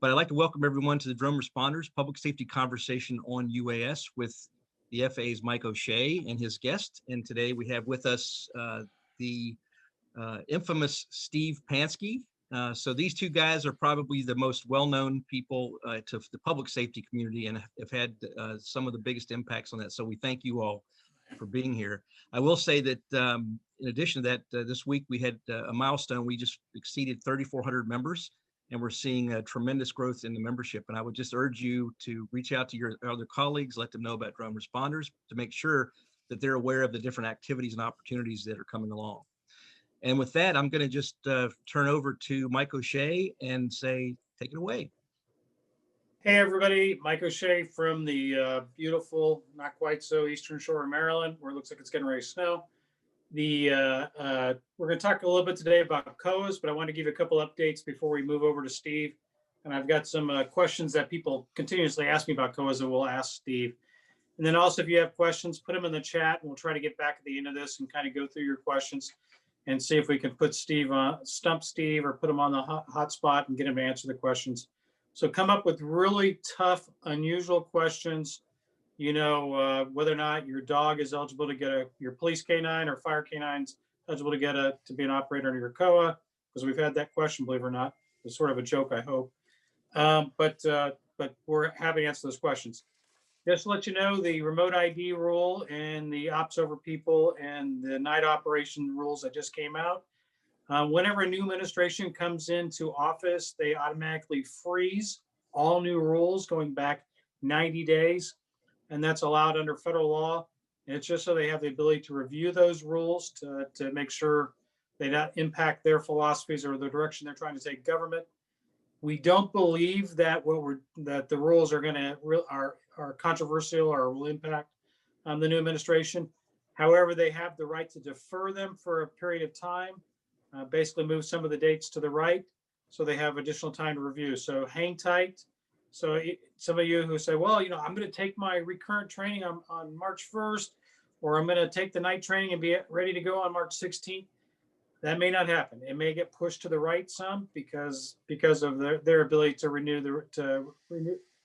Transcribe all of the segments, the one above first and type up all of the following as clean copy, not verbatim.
but I'd like to welcome everyone to the Drone Responders Public Safety Conversation on UAS with the FAA's Mike O'Shea and his guest. And today we have with us the infamous Steve Pansky. So these two guys are probably the most well-known people to the public safety community and have had some of the biggest impacts on that. So we thank you all for being here. I will say that in addition to that, this week we had a milestone. We just exceeded 3,400 members, and we're seeing a tremendous growth in the membership. And I would just urge you to reach out to your other colleagues, let them know about Drone Responders to make sure that they're aware of the different activities and opportunities that are coming along. And with that, I'm going to just turn over to Mike O'Shea and say, take it away. Hey, everybody. Mike O'Shea from the beautiful, not quite so eastern shore of Maryland, where it looks like it's getting ready to snow. We're going to talk a little bit today about COAs, but I want to give you a couple updates before we move over to Steve. And I've got some questions that people continuously ask me about COAs that we'll ask Steve. And then also, if you have questions, put them in the chat, and we'll try to get back at the end of this and kind of go through your questions and see if we can put Steve on, stump Steve, or put him on the hot spot and get him to answer the questions. So come up with really tough, unusual questions. You know, whether or not your dog is eligible to get your police canine or fire canines eligible to get to be an operator under your COA, because we've had that question, believe it or not. It's sort of a joke, I hope. But we're happy to answer those questions. Just to let you know, the remote ID rule and the ops over people and the night operation rules that just came out. Whenever a new administration comes into office, they automatically freeze all new rules going back 90 days. And that's allowed under federal law. And it's just so they have the ability to review those rules to make sure they don't impact their philosophies or the direction they're trying to take government. We don't believe that that the rules are going to are controversial or will impact the new administration. However, they have the right to defer them for a period of time, basically move some of the dates to the right, so they have additional time to review. So hang tight. So some of you who say, well, you know, I'm going to take my recurrent training on March 1st, or I'm going to take the night training and be ready to go on March 16th. That may not happen. It may get pushed to the right some because of their ability to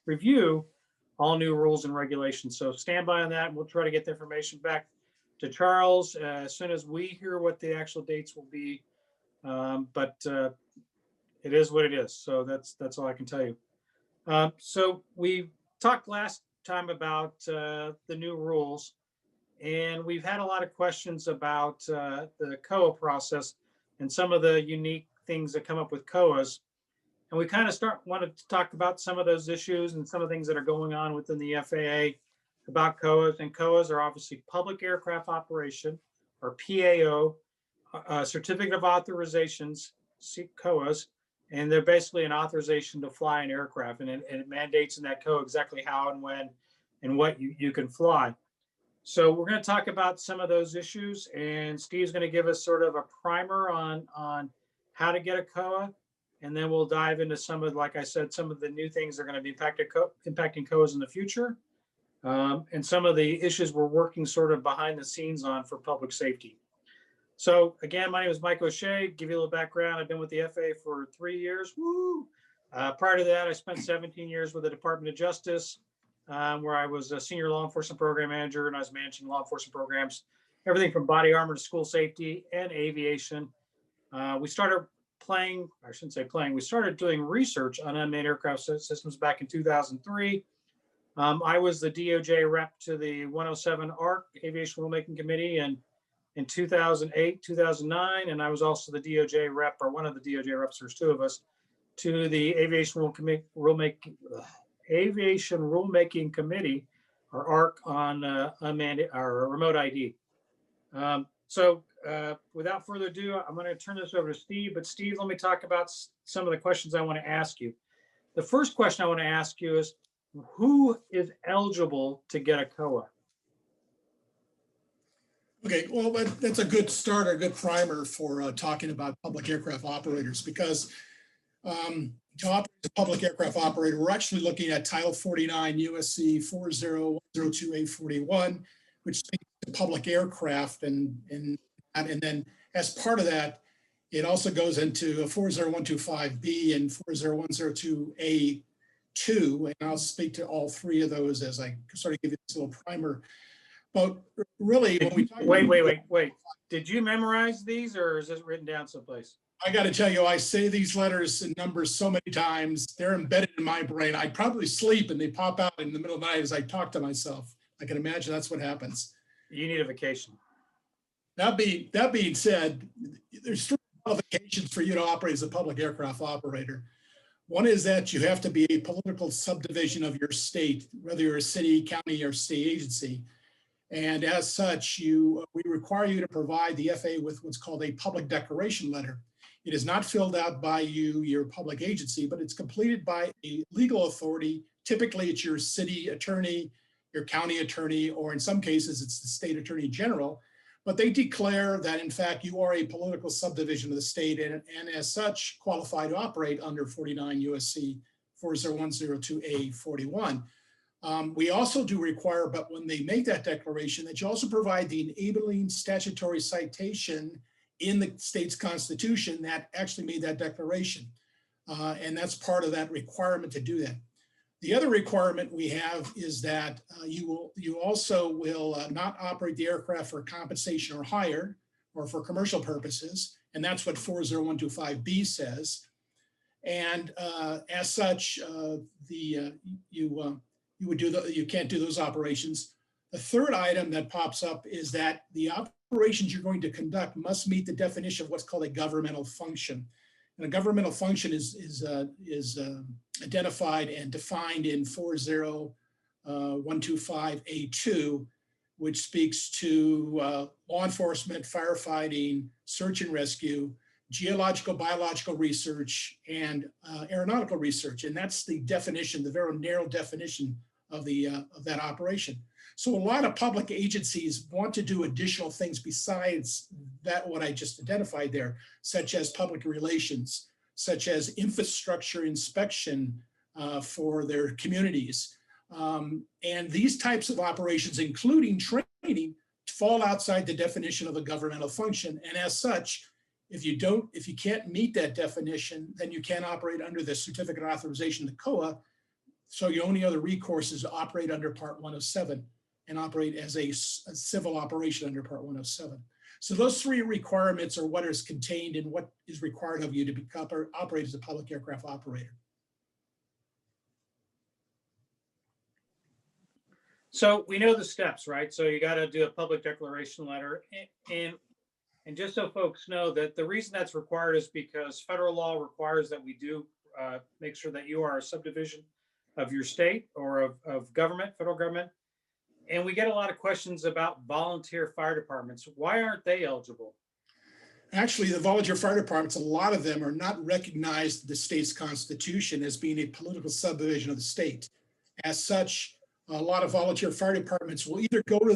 review all new rules and regulations. So stand by on that. We'll try to get the information back to Charles as soon as we hear what the actual dates will be. But it is what it is. So that's all I can tell you. So we talked last time about the new rules. And we've had a lot of questions about the COA process and some of the unique things that come up with COAs. And we kind of wanted to talk about some of those issues and some of the things that are going on within the FAA about COAs. And COAs are obviously Public Aircraft Operation, or PAO, Certificate of Authorizations, COAs. And they're basically an authorization to fly an aircraft. And it mandates in that COA exactly how and when and what you can fly. So we're going to talk about some of those issues, and Steve's going to give us sort of a primer on how to get a COA, and then we'll dive into some of, like I said, some of the new things that are going to be impacting COAs in the future, and some of the issues we're working sort of behind the scenes on for public safety. So again, my name is Mike O'Shea. Give you a little background. I've been with the FAA for 3 years. Woo! Prior to that, I spent 17 years with the Department of Justice, where I was a senior law enforcement program manager, and I was managing law enforcement programs, everything from body armor to school safety and aviation. We started we started doing research on unmanned aircraft systems back in 2003. I was the DOJ rep to the 107 ARC, Aviation Rulemaking Committee, and in 2008, 2009, and I was also the DOJ rep, or one of the DOJ reps, there's two of us, to the Aviation Rulemaking Committee, or ARC, on unmanned or remote ID. So without further ado, I'm going to turn this over to Steve. But Steve, let me talk about some of the questions I want to ask you. The first question I want to ask you is, who is eligible to get a COA? Okay, well, that's a good start, a good primer for talking about public aircraft operators, because to operate as a public aircraft operator, we're actually looking at Title 49 USC 40102A41, which speaks to public aircraft, and then as part of that, It also goes into 40125B and 40102A2, and I'll speak to all three of those as I sort of give you this little primer. But really, when we talk wait. Did you memorize these, or is this written down someplace? I got to tell you, I say these letters and numbers so many times, they're embedded in my brain. I probably sleep and they pop out in the middle of the night as I talk to myself. I can imagine that's what happens. You need a vacation. That being said, there's three qualifications for you to operate as a public aircraft operator. One is that you have to be a political subdivision of your state, whether you're a city, county, or state agency. And as such, we require you to provide the FAA with what's called a public declaration letter. It is not filled out by you, your public agency, but it's completed by a legal authority. Typically, it's your city attorney, your county attorney, or in some cases, it's the state attorney general. But they declare that, in fact, you are a political subdivision of the state and as such, qualify to operate under 49 USC 40102A41. We also do require, but when they make that declaration, that you also provide the enabling statutory citation in the state's constitution that actually made that declaration. And that's part of that requirement to do that. The other requirement we have is that you also will not operate the aircraft for compensation or hire or for commercial purposes. And that's what 40125B says. And as such, you can't do those operations. The third item that pops up is that the operations you're going to conduct must meet the definition of what's called a governmental function. And a governmental function is identified and defined in 40125A2, which speaks to law enforcement, firefighting, search and rescue, geological, biological research, and aeronautical research. And that's the definition, the very narrow definition of that operation. So a lot of public agencies want to do additional things besides that, what I just identified there, such as public relations, such as infrastructure inspection for their communities. And these types of operations, including training, fall outside the definition of a governmental function. And as such, if you can't meet that definition, then you can't operate under the certificate of authorization, the COA. So your only other recourse is to operate under Part 107 and operate as a civil operation under Part 107. So those three requirements are what is contained in what is required of you to operate as a public aircraft operator. So we know the steps, right? So you got to do a public declaration letter. And just so folks know that the reason that's required is because federal law requires that we do make sure that you are a subdivision of your state or of government, federal government. And we get a lot of questions about volunteer fire departments. Why aren't they eligible? Actually, the volunteer fire departments, a lot of them are not recognized in the state's constitution as being a political subdivision of the state. As such, a lot of volunteer fire departments will either go to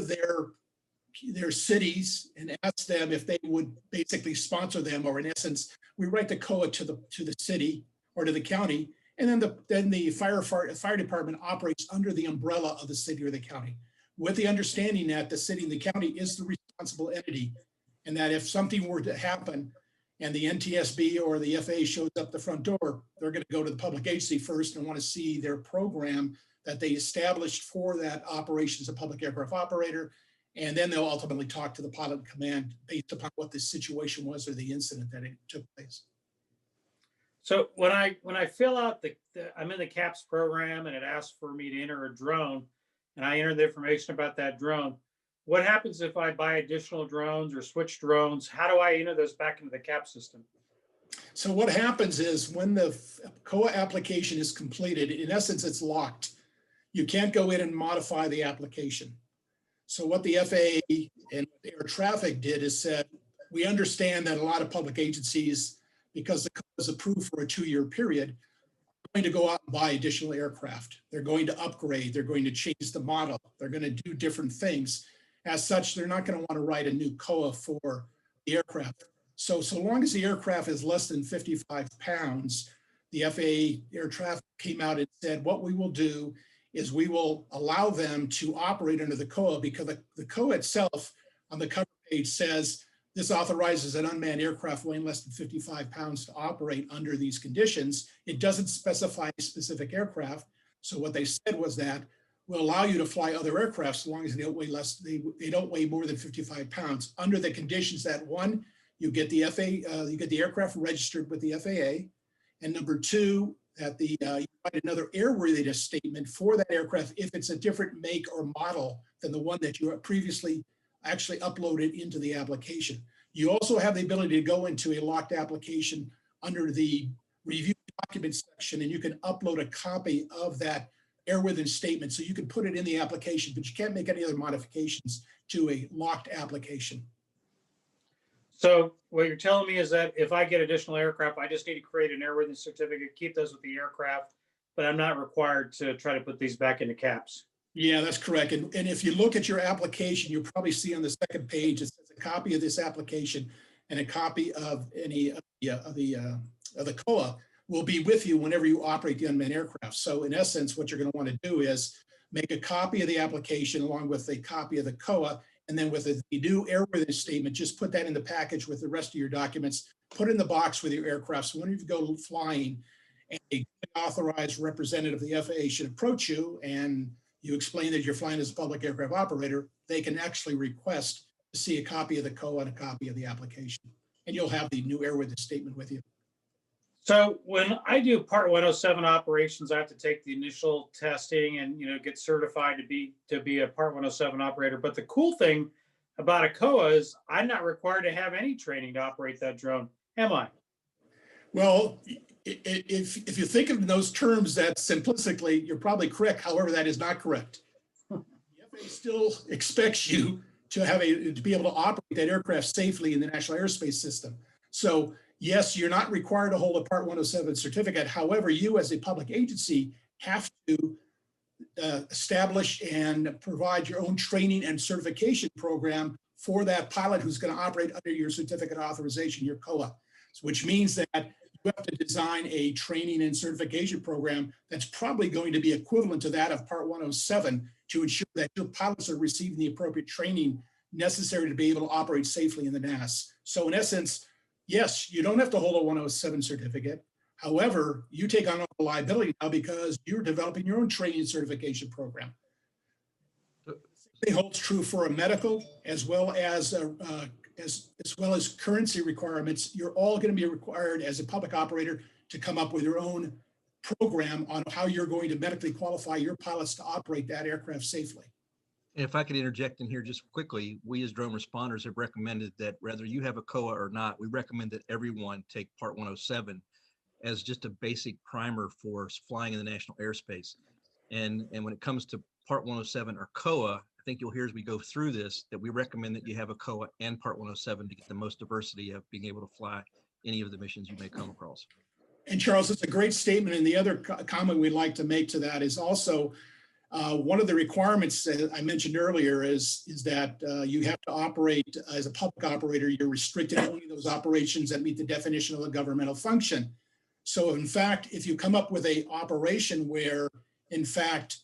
their cities and ask them if they would basically sponsor them, or in essence, we write the COA to the city or to the county, and then the fire department operates under the umbrella of the city or the county, with the understanding that the city and the county is the responsible entity, and that if something were to happen and the NTSB or the FAA shows up the front door, they're going to go to the public agency first and want to see their program that they established for that operation as a public aircraft operator. And then they'll ultimately talk to the pilot command based upon what the situation was or the incident that it took place. So when I fill out I'm in the CAPS program and it asks for me to enter a drone, and I enter the information about that drone, what happens if I buy additional drones or switch drones? How do I enter those back into the CAPS system? So what happens is when the COA application is completed, in essence, it's locked. You can't go in and modify the application. So what the FAA and air traffic did is said, we understand that a lot of public agencies, because the COA is approved for a 2-year period, are going to go out and buy additional aircraft. They're going to upgrade. They're going to change the model. They're going to do different things. As such, they're not going to want to write a new COA for the aircraft. So long as the aircraft is less than 55 pounds, the FAA air traffic came out and said, what we will do is we will allow them to operate under the COA, because the COA itself on the cover page says This authorizes an unmanned aircraft weighing less than 55 pounds to operate under these conditions. It doesn't specify a specific aircraft. So what they said was that will allow you to fly other aircraft so long as they don't weigh less, they don't weigh more than 55 pounds under the conditions that, one, you get the you get the aircraft registered with the FAA, and number two, that you write another airworthiness statement for that aircraft if it's a different make or model than the one that you previously actually uploaded into the application. You also have the ability to go into a locked application under the review documents section, and you can upload a copy of that airworthiness statement. So you can put it in the application, but you can't make any other modifications to a locked application. So what you're telling me is that if I get additional aircraft, I just need to create an airworthiness certificate, keep those with the aircraft, but I'm not required to try to put these back into caps. Yeah, that's correct. And if you look at your application, you'll probably see on the second page, it says a copy of this application and a copy of any of the COA will be with you whenever you operate the unmanned aircraft. So in essence, what you're going to want to do is make a copy of the application along with a copy of the COA, and then with the new airworthiness statement, just put that in the package with the rest of your documents, put it in the box with your aircraft. So when you go flying, a authorized representative of the FAA should approach you and you explain that you're flying as a public aircraft operator, they can actually request to see a copy of the COA and a copy of the application. And you'll have the new airworthiness statement with you. So when I do Part 107 operations, I have to take the initial testing and get certified to be a Part 107 operator. But the cool thing about a COA is I'm not required to have any training to operate that drone, am I? Well, if you think of those terms that simplistically, you're probably correct. However, that is not correct. The FAA still expects you to be able to operate that aircraft safely in the National Airspace System. So yes, you're not required to hold a Part 107 certificate. However, you as a public agency have to establish and provide your own training and certification program for that pilot who's going to operate under your certificate of authorization, your COA, which means that you have to design a training and certification program that's probably going to be equivalent to that of Part 107 to ensure that your pilots are receiving the appropriate training necessary to be able to operate safely in the NAS. So in essence, yes, you don't have to hold a 107 certificate. However, you take on a liability now because you're developing your own training and certification program. It holds true for a medical as well as currency requirements. You're all going to be required as a public operator to come up with your own program on how you're going to medically qualify your pilots to operate that aircraft safely. And if I could interject in here just quickly, we as drone responders have recommended that whether you have a COA or not, we recommend that everyone take Part 107 as just a basic primer for flying in the national airspace. And when it comes to Part 107 or COA, I think you'll hear as we go through this that we recommend that you have a COA and Part 107 to get the most diversity of being able to fly any of the missions you may come across. And Charles, it's a great statement. And the other comment we'd like to make to that is also one of the requirements that I mentioned earlier is that you have to operate as a public operator. You're restricted to only those operations that meet the definition of a governmental function. So in fact, if you come up with an operation where in fact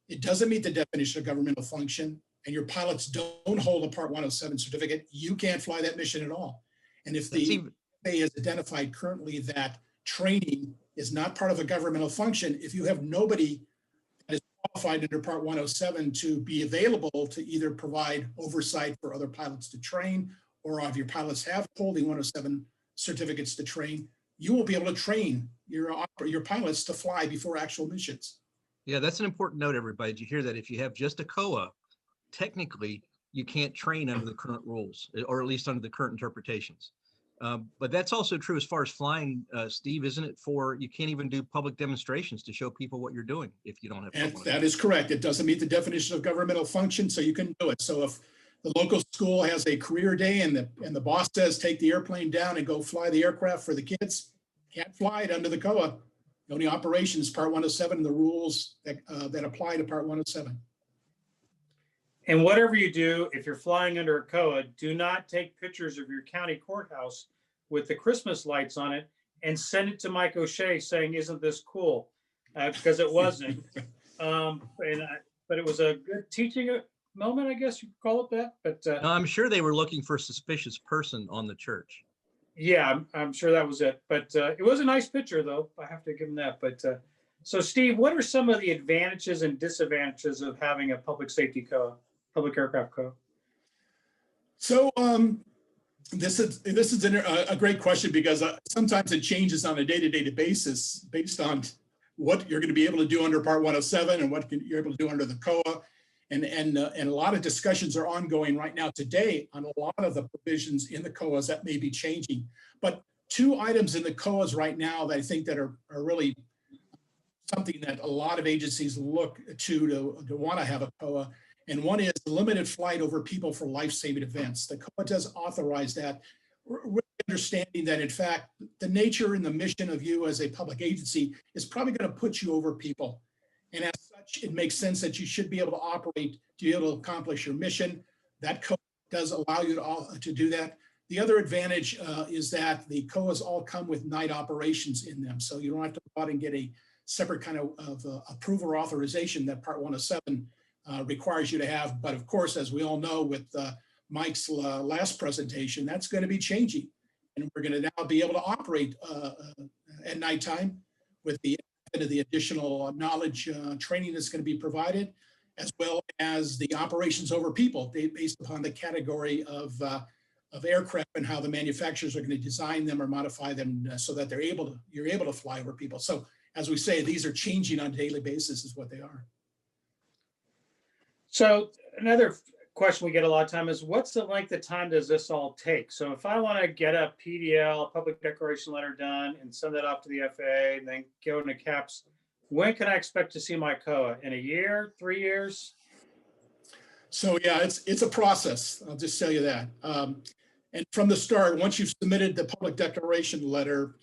it doesn't meet the definition of governmental function and your pilots don't hold a Part 107 certificate, you can't fly that mission at all. And if the FAA has identified currently that training is not part of a governmental function, if you have nobody that is qualified under Part 107 to be available to either provide oversight for other pilots to train, or if your pilots have holding 107 certificates to train, you will be able to train your pilots to fly before actual missions. Yeah, that's an important note, everybody. Did you hear that? If you have just a COA, technically you can't train under the current rules, or at least under the current interpretations. But that's also true as far as flying, Steve, isn't it? You can't even do public demonstrations to show people what you're doing if you don't have. And that is correct. It doesn't meet the definition of governmental function, so you can do it. So if the local school has a career day and the boss says take the airplane down and go fly the aircraft for the kids, can't fly it under the COA. The only operation is Part 107 and the rules that apply to Part 107. And whatever you do, if you're flying under a COA, do not take pictures of your county courthouse with the Christmas lights on it and send it to Mike O'Shea saying, "Isn't this cool?" Because it wasn't. But it was a good teaching moment, I guess you could call it that. But No, I'm sure they were looking for a suspicious person on the church. yeah, I'm sure that was it. But it was a nice picture, though. I have to give him that. But so, Steve, what are some of the advantages and disadvantages of having a public safety COA, public aircraft COA? So this is a great question because sometimes it changes on a day-to-day basis based on what you're going to be able to do under Part 107 and what you're able to do under the COA. And a lot of discussions are ongoing right now today on a lot of the provisions in the COAs that may be changing. But two items in the COAs right now that I think that are really something that a lot of agencies look to want to have a COA. And one is limited flight over people for life-saving events. The COA does authorize that, really understanding that, in fact, the nature and the mission of you as a public agency is probably going to put you over people. And as such, it makes sense that you should be able to operate to be able to accomplish your mission. That COA does allow you to do that. The other advantage is that the COAs all come with night operations in them. So you don't have to go out and get a separate kind of approval or authorization that Part 107 requires you to have. But of course, as we all know with Mike's last presentation, that's going to be changing. And we're going to now be able to operate at nighttime with the additional knowledge training that's going to be provided, as well as the operations over people based upon the category of aircraft and how the manufacturers are going to design them or modify them so that you're able to fly over people. So as we say, these are changing on a daily basis is what they are. So another question we get a lot of time is, what's the length of time does this all take? So if I want to get a PDL, public declaration letter done and send that off to the FAA and then go into CAPS, when can I expect to see my COA? In a year, 3 years? So yeah, it's a process. I'll just tell you that. And from the start, once you've submitted the public declaration letter,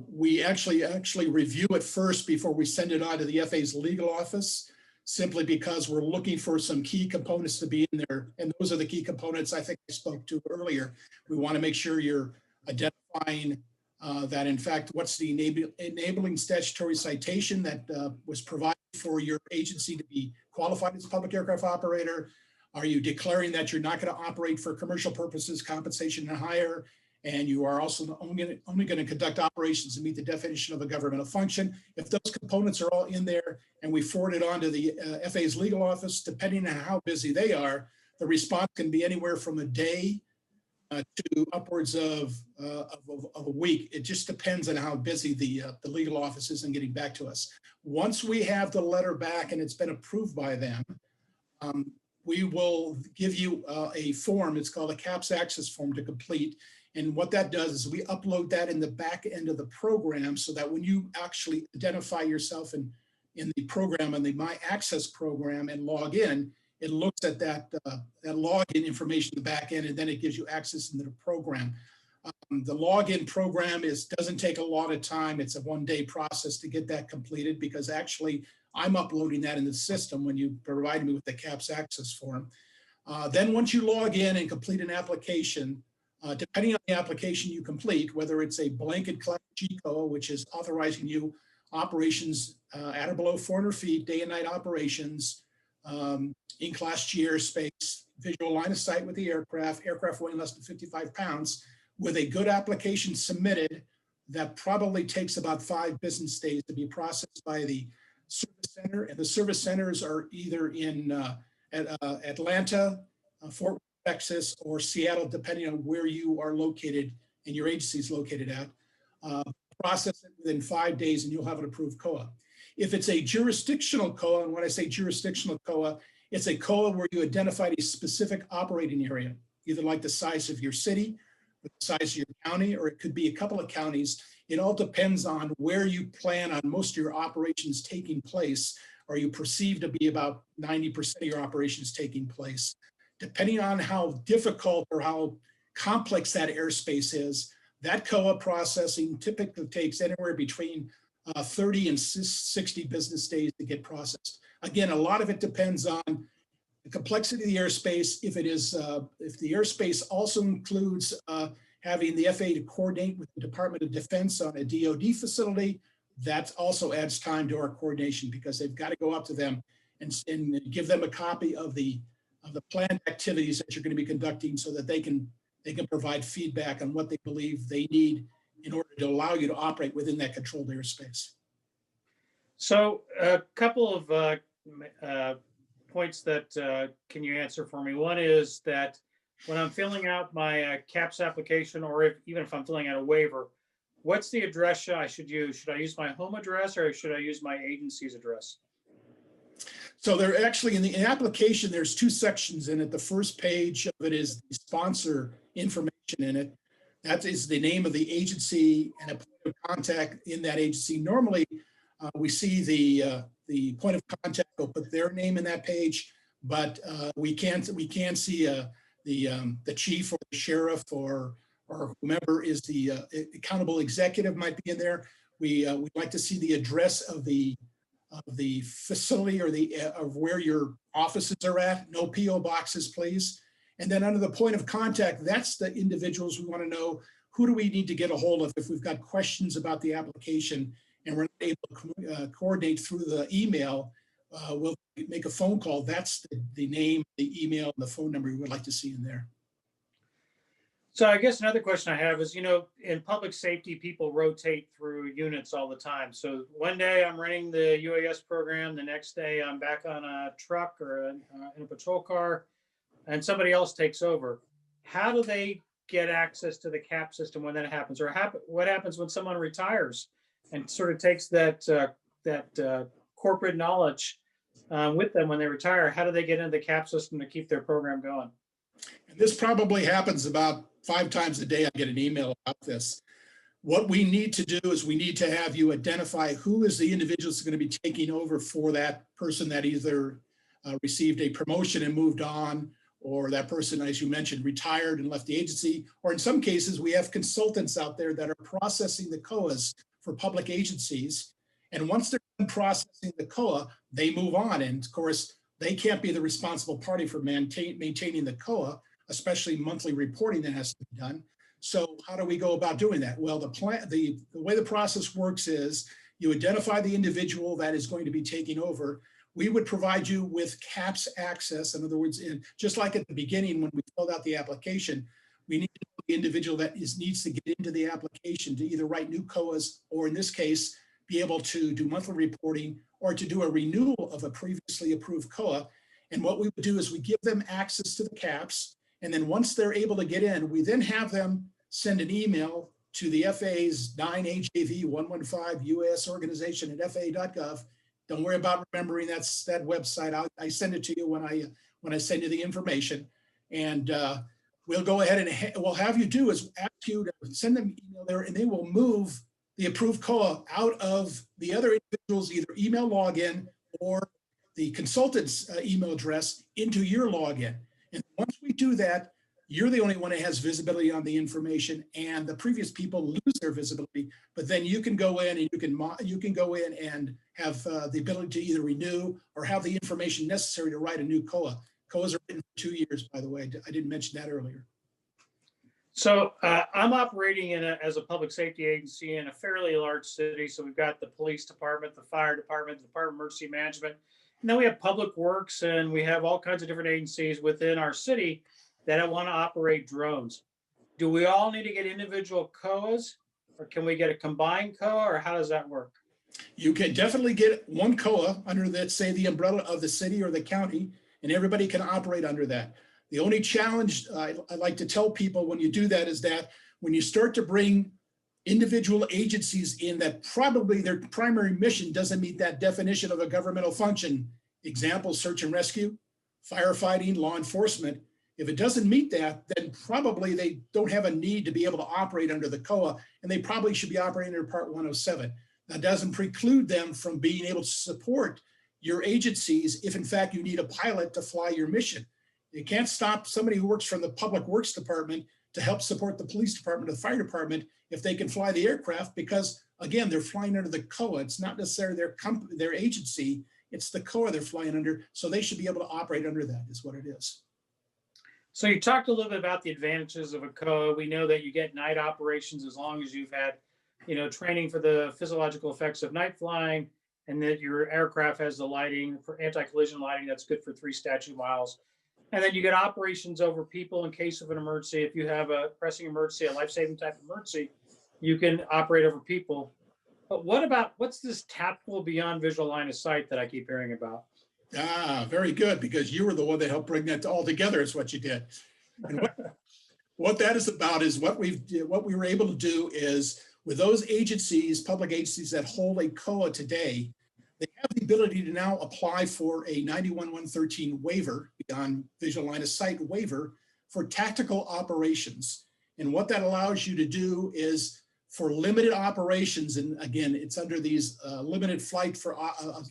we actually review it first before we send it on to the FAA's legal office, simply because we're looking for some key components to be in there. And those are the key components I think I spoke to earlier. We want to make sure you're identifying that, in fact, what's the enabling statutory citation that was provided for your agency to be qualified as a public aircraft operator? Are you declaring that you're not going to operate for commercial purposes, compensation and hire? And you are also only going to conduct operations and meet the definition of a governmental function. If those components are all in there and we forward it on to the FAA's legal office, depending on how busy they are, the response can be anywhere from a day to upwards of a week. It just depends on how busy the legal office is in getting back to us. Once we have the letter back and it's been approved by them, we will give you a form. It's called a CAPS access form to complete. And what that does is we upload that in the back end of the program so that when you actually identify yourself in the program and the My Access program and log in, it looks at that login information in the back end, and then it gives you access into the program. The login program doesn't take a lot of time. It's a one-day process to get that completed, because actually I'm uploading that in the system when you provide me with the CAPS access form. Then once you log in and complete an application, depending on the application you complete, whether it's a blanket Class G COA, which is authorizing you operations at or below 400 feet, day and night operations, in Class G airspace, visual line of sight with the aircraft weighing less than 55 pounds, with a good application submitted, that probably takes about 5 business days to be processed by the service center. And the service centers are either in Atlanta, Fort Worth, Texas, or Seattle, depending on where you are located and your agency is located at. Process it within 5 days and you'll have an approved COA. If it's a jurisdictional COA, and when I say jurisdictional COA, it's a COA where you identified a specific operating area, either like the size of your city, the size of your county, or it could be a couple of counties. It all depends on where you plan on most of your operations taking place, or you perceive to be about 90% of your operations taking place. Depending on how difficult or how complex that airspace is, that COA processing typically takes anywhere between 30 and 60 business days to get processed. Again, a lot of it depends on the complexity of the airspace. If the airspace also includes having the FAA to coordinate with the Department of Defense on a DoD facility, that also adds time to our coordination, because they've got to go up to them and give them a copy of the of the planned activities that you're going to be conducting so that they can provide feedback on what they believe they need in order to allow you to operate within that controlled airspace. So a couple of points that can you answer for me? One is that when I'm filling out my CAPS application, or even if I'm filling out a waiver, what's the address I should use? Should I use my home address or should I use my agency's address? So they're actually in the application, there's two sections in it. The first page of it is the sponsor information in it. That is the name of the agency and a point of contact in that agency. Normally, we see the point of contact will put their name in that page, but we can see the chief or the sheriff or whomever is the accountable executive might be in there. We'd like to see the address of the facility or of where your offices are at. No PO boxes, please. And then under the point of contact, that's the individuals we want to know, who do we need to get a hold of if we've got questions about the application and we're not able to coordinate through the email. We'll make a phone call. That's the name, the email, and the phone number we would like to see in there. So I guess another question I have is, in public safety, people rotate through units all the time. So one day I'm running the UAS program, the next day I'm back on a truck or in a patrol car, and somebody else takes over. How do they get access to the CAP system when that happens? Or what happens when someone retires and sort of takes that corporate knowledge with them when they retire? How do they get into the CAP system to keep their program going? And this probably happens about 5 times a day. I get an email about this. What we need to do is we need to have you identify who is the individual that's going to be taking over for that person that either received a promotion and moved on, or that person, as you mentioned, retired and left the agency. Or in some cases, we have consultants out there that are processing the COAs for public agencies. And once they're done processing the COA, they move on. And of course, they can't be the responsible party for maintaining the COA, especially monthly reporting that has to be done. So how do we go about doing that? Well, the way the process works is you identify the individual that is going to be taking over. We would provide you with CAPS access. In other words, just like at the beginning when we filled out the application, we need the individual that needs to get into the application to either write new COAs, or in this case, be able to do monthly reporting or to do a renewal of a previously approved COA. And what we would do is we give them access to the CAPS. And then once they're able to get in, we then have them send an email to the FAA's 9HAV 115 UAS organization at FAA.gov. Don't worry about remembering that website. I send it to you when I send you the information. And we'll go ahead and we'll have you do is ask you to send them an email there, and they will move the approved COA out of the other individual's either email login or the consultant's email address into your login. And once we do that, you're the only one that has visibility on the information, and the previous people lose their visibility. But then you can go in and you can go in and have the ability to either renew or have the information necessary to write a new COA. COAs are written for 2 years, by the way. I didn't mention that earlier. So I'm operating as a public safety agency in a fairly large city. So we've got the police department, the fire department, the Department of Emergency Management, and then we have public works, and we have all kinds of different agencies within our city that want to operate drones. Do we all need to get individual COAs, or can we get a combined COA, or how does that work? You can definitely get one COA under that, say, the umbrella of the city or the county, and everybody can operate under that. The only challenge I like to tell people when you do that is that when you start to bring individual agencies in that probably their primary mission doesn't meet that definition of a governmental function, example, search and rescue, firefighting, law enforcement, if it doesn't meet that, then probably they don't have a need to be able to operate under the COA, and they probably should be operating under Part 107. That doesn't preclude them from being able to support your agencies if in fact you need a pilot to fly your mission. You can't stop somebody who works from the Public Works Department to help support the police department or the fire department if they can fly the aircraft, because again, they're flying under the COA. It's not necessarily their agency, it's the COA they're flying under, so they should be able to operate under that is what it is. So you talked a little bit about the advantages of a COA. We know that you get night operations as long as you've had, training for the physiological effects of night flying, and that your aircraft has the lighting for anti-collision lighting that's good for 3 statute miles. And then you get operations over people in case of an emergency. If you have a pressing emergency, a life-saving type emergency, you can operate over people. But what's this tactical beyond visual line of sight that I keep hearing about? Ah, very good, because you were the one that helped bring that all together is what you did. And what that is about is what we were able to do is with those agencies, public agencies that hold a COA today, they have the ability to now apply for a 91-113 waiver, beyond visual line of sight waiver, for tactical operations. And what that allows you to do is for limited operations, and again, it's under these limited flight for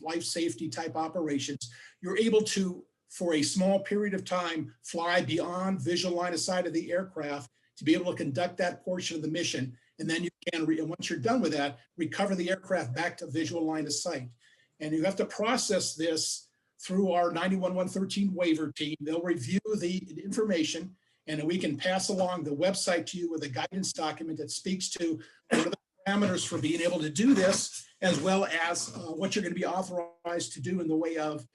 life safety type operations, you're able to, for a small period of time, fly beyond visual line of sight of the aircraft to be able to conduct that portion of the mission. And then you can, and once you're done with that, recover the aircraft back to visual line of sight. And you have to process this through our 91-113 waiver team. They'll review the information, and we can pass along the website to you with a guidance document that speaks to what are the parameters for being able to do this, as well as what you're going to be authorized to do in the way of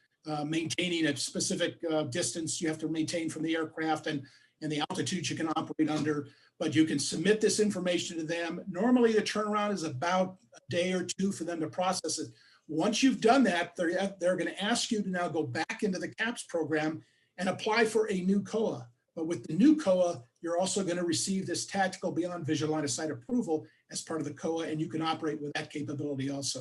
maintaining a specific distance you have to maintain from the aircraft and the altitudes you can operate under. But you can submit this information to them. Normally the turnaround is about a day or two for them to process it. Once you've done that, they're going to ask you to now go back into the CAPS program and apply for a new COA. But with the new COA, you're also going to receive this tactical beyond visual line of sight approval as part of the COA, and you can operate with that capability also.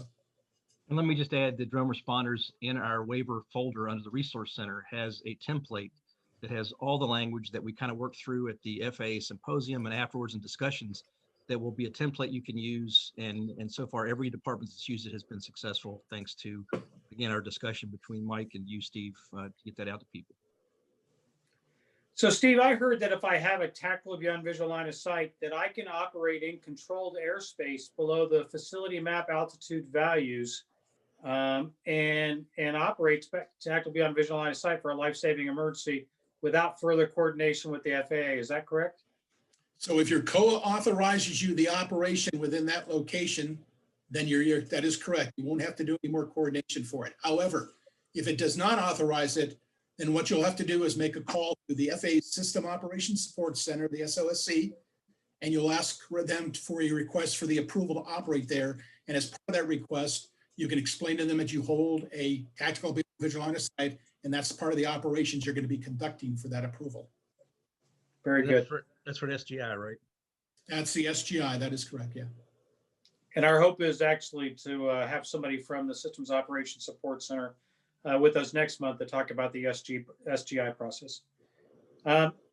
And let me just add that drone responders in our waiver folder under the Resource Center has a template that has all the language that we kind of worked through at the FAA symposium and afterwards in discussions. That will be a template you can use. And so far, every department that's used it has been successful, thanks to, again, our discussion between Mike and you, Steve, to get that out to people. So Steve, I heard that if I have a tactical beyond visual line of sight, that I can operate in controlled airspace below the facility map altitude values and operate tactical beyond visual line of sight for a life-saving emergency without further coordination with the FAA. Is that correct? So if your COA authorizes you the operation within that location, then that is correct. You won't have to do any more coordination for it. However, if it does not authorize it, then what you'll have to do is make a call to the FAA System Operations Support Center, the SOSC, and you'll ask them for a request for the approval to operate there. And as part of that request, you can explain to them that you hold a tactical visual line of sight, and that's part of the operations you're going to be conducting for that approval. Very good. That's for SGI, right? That's the SGI. That is correct. Yeah. And our hope is actually to have somebody from the Systems Operations Support Center with us next month to talk about the SGI process.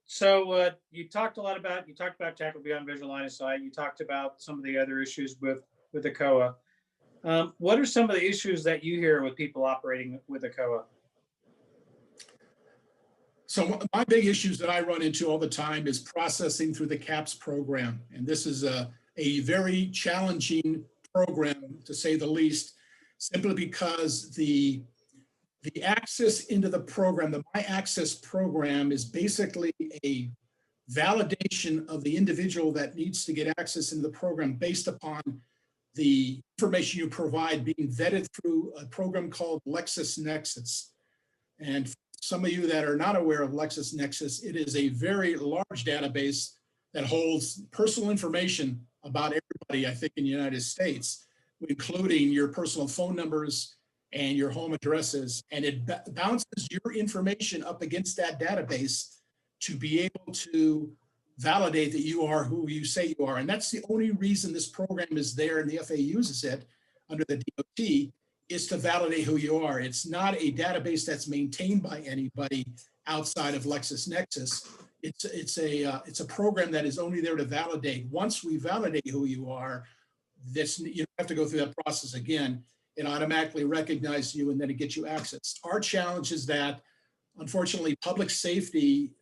So you talked about tactical beyond visual line of sight. You talked about some of the other issues with the COA. What are some of the issues that you hear with people operating with the COA? So my big issues that I run into all the time is processing through the CAPS program. And this is a very challenging program, to say the least, simply because the access into the program, the My Access program, is basically a validation of the individual that needs to get access into the program based upon the information you provide being vetted through a program called LexisNexis. And some of you that are not aware of LexisNexis, it is a very large database that holds personal information about everybody, I think, in the United States, including your personal phone numbers and your home addresses. And it bounces your information up against that database to be able to validate that you are who you say you are. And that's the only reason this program is there and the FAA uses it under the DOT, is to validate who you are. It's not a database that's maintained by anybody outside of LexisNexis. It's a program that is only there to validate. Once we validate who you are, you don't have to go through that process again. It automatically recognizes you and then it gets you access. Our challenge is that, unfortunately, public safety,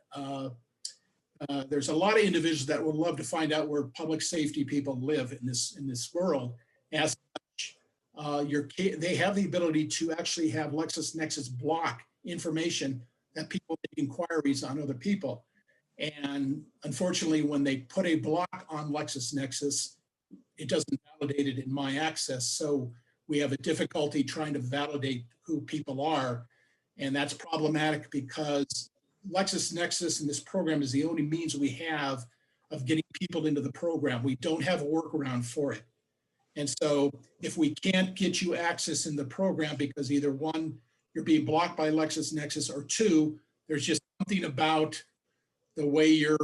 there's a lot of individuals that would love to find out where public safety people live in this world. As such, they have the ability to actually have LexisNexis block information that people make inquiries on other people. And unfortunately, when they put a block on LexisNexis, it doesn't validate it in My Access. So we have a difficulty trying to validate who people are. And that's problematic because LexisNexis and this program is the only means we have of getting people into the program. We don't have a workaround for it. And so if we can't get you access in the program because either one, you're being blocked by LexisNexis, or two, there's just something about the way your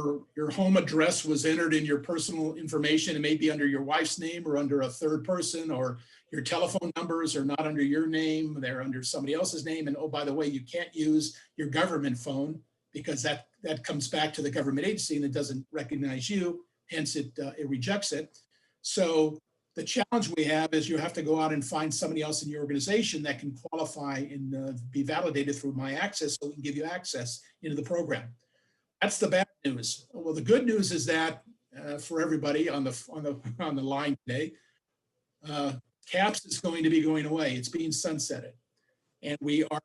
home address was entered in your personal information. It may be under your wife's name or under a third person, or your telephone numbers are not under your name, they're under somebody else's name. And oh, by the way, you can't use your government phone because that comes back to the government agency and it doesn't recognize you, hence it rejects it. So the challenge we have is you have to go out and find somebody else in your organization that can qualify and be validated through My Access so we can give you access into the program. That's the bad news. Well, the good news is that for everybody on the line today, CAPS is going to be going away. It's being sunsetted, and we are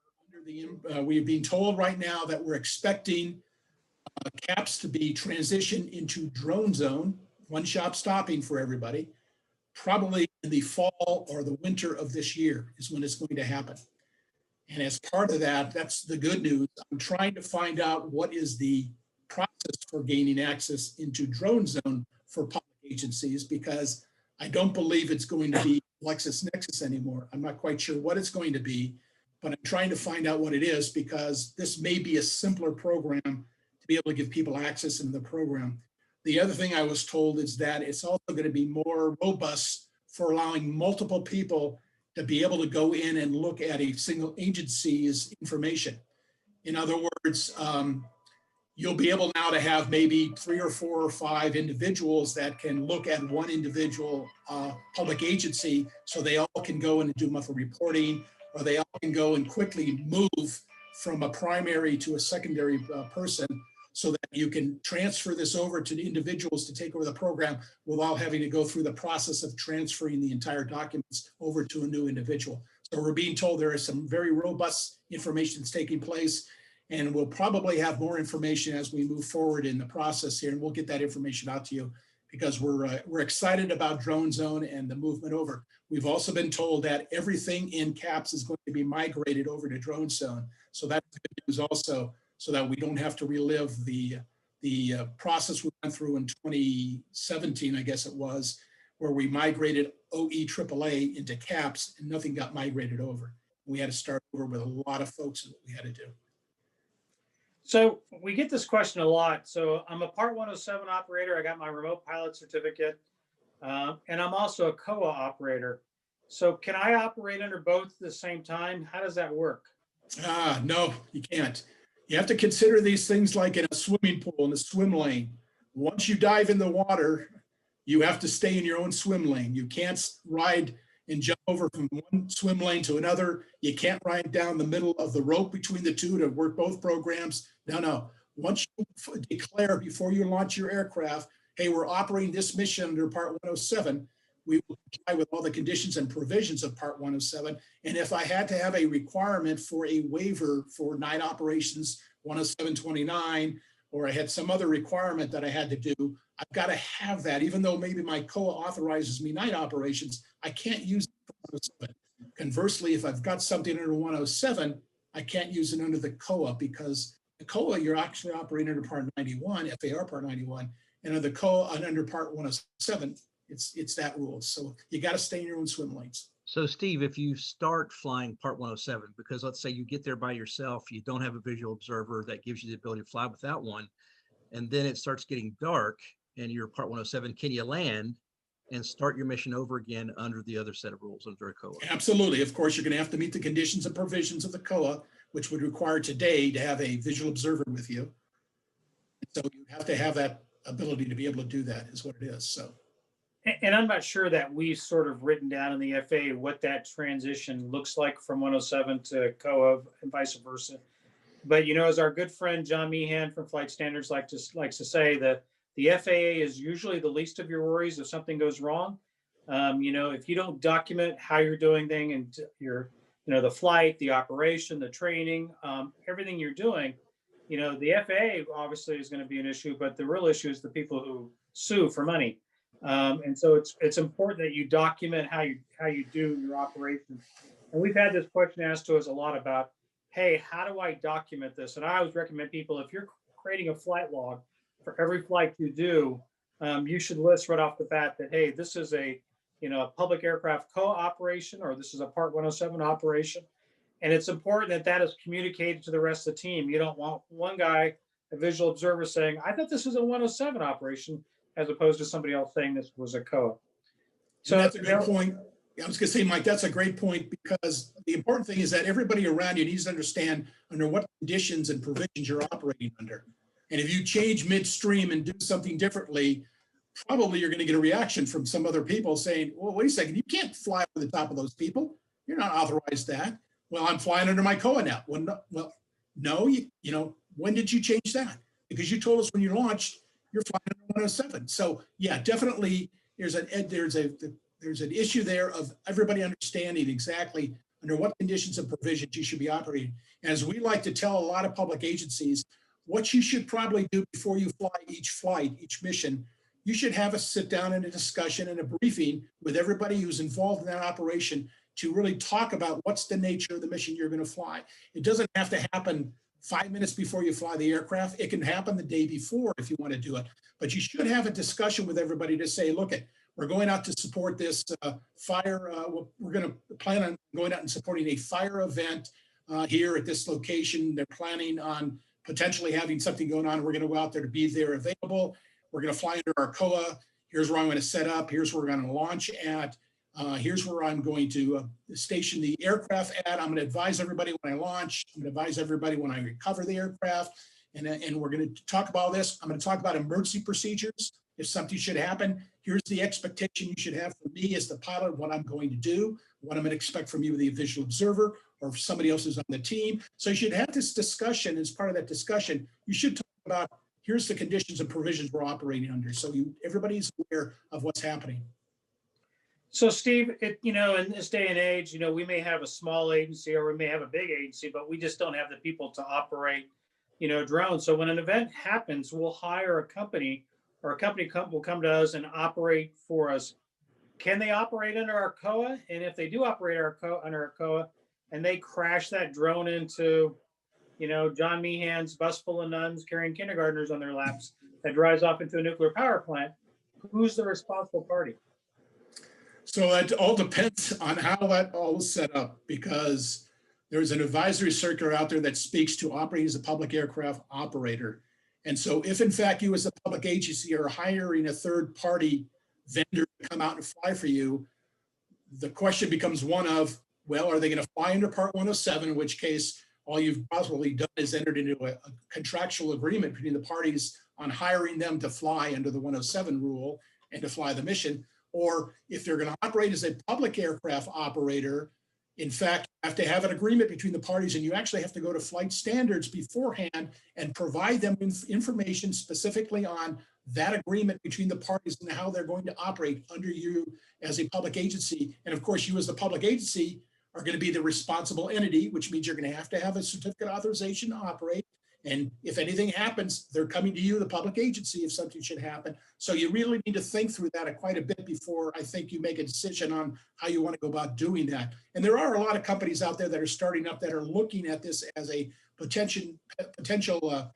we're being told right now that we're expecting CAPS to be transitioned into drone zone, one shop stopping for everybody, probably in the fall or the winter of this year is when it's going to happen. And as part of that, that's the good news. I'm trying to find out what is the process for gaining access into drone zone for public agencies, because I don't believe it's going to be LexisNexis anymore. I'm not quite sure what it's going to be, but I'm trying to find out what it is, because this may be a simpler program to be able to give people access into the program. The other thing I was told is that it's also going to be more robust for allowing multiple people to be able to go in and look at a single agency's information. In other words, you'll be able now to have maybe 3 or 4 or 5 individuals that can look at one individual public agency, so they all can go in and do monthly reporting, or they all can go and quickly move from a primary to a secondary person, so that you can transfer this over to the individuals to take over the program without having to go through the process of transferring the entire documents over to a new individual. So we're being told there is some very robust information that's taking place, and we'll probably have more information as we move forward in the process here, and we'll get that information out to you, because we're excited about Drone Zone and the movement over. We've also been told that everything in CAPS is going to be migrated over to Drone Zone. So that's good news also, so that we don't have to relive the process we went through in 2017, I guess it was, where we migrated OE AAA into CAPS and nothing got migrated over. We had to start over with a lot of folks that we had to do. So we get this question a lot. So I'm a Part 107 operator. I got my remote pilot certificate, and I'm also a COA operator. So can I operate under both at the same time? How does that work? No, you can't. You have to consider these things like in a swimming pool, in a swim lane. Once you dive in the water, you have to stay in your own swim lane. You can't ride and jump over from one swim lane to another. You can't ride down the middle of the rope between the two to work both programs. No. Once you declare before you launch your aircraft, hey, we're operating this mission under Part 107, we will comply with all the conditions and provisions of Part 107. And if I had to have a requirement for a waiver for night operations 10729, or I had some other requirement that I had to do, I've got to have that. Even though maybe my COA authorizes me night operations, I can't use it for 107. Conversely, if I've got something under 107, I can't use it under the COA, because the COA, you're actually operating under Part 91, FAR Part 91, and under the COA and under Part 107, it's that rule. So you got to stay in your own swim lanes. So Steve, if you start flying Part 107, because let's say you get there by yourself, you don't have a visual observer that gives you the ability to fly without one, and then it starts getting dark and you're Part 107, can you land and start your mission over again under the other set of rules under a COA? Absolutely. Of course, you're going to have to meet the conditions and provisions of the COA, which would require today to have a visual observer with you. So you have to have that ability to be able to do that, is what it is. So. And I'm not sure that we've sort of written down in the FAA what that transition looks like from 107 to COA and vice versa. But, you know, as our good friend John Meehan from Flight Standards likes to say, that the FAA is usually the least of your worries if something goes wrong. You know, if you don't document how you're doing things and your, you know, the flight, the operation, the training, everything you're doing, you know, the FAA obviously is going to be an issue, but the real issue is the people who sue for money. And so it's important that you document how you do your operations. And we've had this question asked to us a lot about hey, how do I document this? And I always recommend people, if you're creating a flight log for every flight you do, you should list right off the bat that, hey, this is a, a public aircraft co-operation, or this is a Part 107 operation. And it's important that that is communicated to the rest of the team. You don't want one guy, a visual observer, saying, I thought this was a 107 operation, as opposed to somebody else saying this was a co-op. So that's a good point. I was going to say, Mike, that's a great point, because the important thing is that everybody around you needs to understand under what conditions and provisions you're operating under. And if you change midstream and do something differently, probably you're going to get a reaction from some other people saying, well, wait a second, you can't fly over the top of those people. You're not authorized that. Well, I'm flying under my COA now. Well, no, when did you change that? Because you told us when you launched, you're flying under 107. So yeah, definitely there's an issue there of everybody understanding exactly under what conditions and provisions you should be operating. And as we like to tell a lot of public agencies, what you should probably do before you fly each flight, each mission, you should have a sit down and a discussion and a briefing with everybody who's involved in that operation to really talk about what's the nature of the mission you're going to fly. It doesn't have to happen 5 minutes before you fly the aircraft. It can happen the day before if you want to do it. But you should have a discussion with everybody to say, look, we're going out to support this fire. We're going to plan on going out and supporting a fire event here at this location. They're planning on potentially having something going on. We're going to go out there to be there available. We're going to fly under our COA. Here's where I'm going to set up. Here's where we're going to launch at. Here's where I'm going to station the aircraft at. I'm going to advise everybody when I launch. I'm going to advise everybody when I recover the aircraft. And we're going to talk about this. I'm going to talk about emergency procedures. If something should happen, here's the expectation you should have from me as the pilot, what I'm going to do, what I'm going to expect from you, the visual observer, or if somebody else is on the team. So you should have this discussion. As part of that discussion, you should talk about, here's the conditions and provisions we're operating under. So everybody's aware of what's happening. So Steve, in this day and age, we may have a small agency or we may have a big agency, but we just don't have the people to operate, drones. So when an event happens, we'll hire a company, or a company will come to us and operate for us. Can they operate under our COA? And if they do operate under our COA and they crash that drone into, John Meehan's bus full of nuns carrying kindergartners on their laps that drives off into a nuclear power plant, who's the responsible party? So that all depends on how that all is set up, because there's an advisory circular out there that speaks to operating as a public aircraft operator. And so if in fact you as a public agency are hiring a third party vendor to come out and fly for you, the question becomes one of, well, are they going to fly under Part 107, in which case all you've possibly done is entered into a contractual agreement between the parties on hiring them to fly under the 107 rule and to fly the mission. Or if they're going to operate as a public aircraft operator, in fact, you have to have an agreement between the parties, and you actually have to go to flight standards beforehand and provide them information specifically on that agreement between the parties and how they're going to operate under you as a public agency. And of course, you as the public agency are going to be the responsible entity, which means you're going to have a certificate of authorization to operate. And if anything happens, they're coming to you, the public agency, if something should happen. So you really need to think through that quite a bit before I think you make a decision on how you want to go about doing that. And there are a lot of companies out there that are starting up that are looking at this as a potential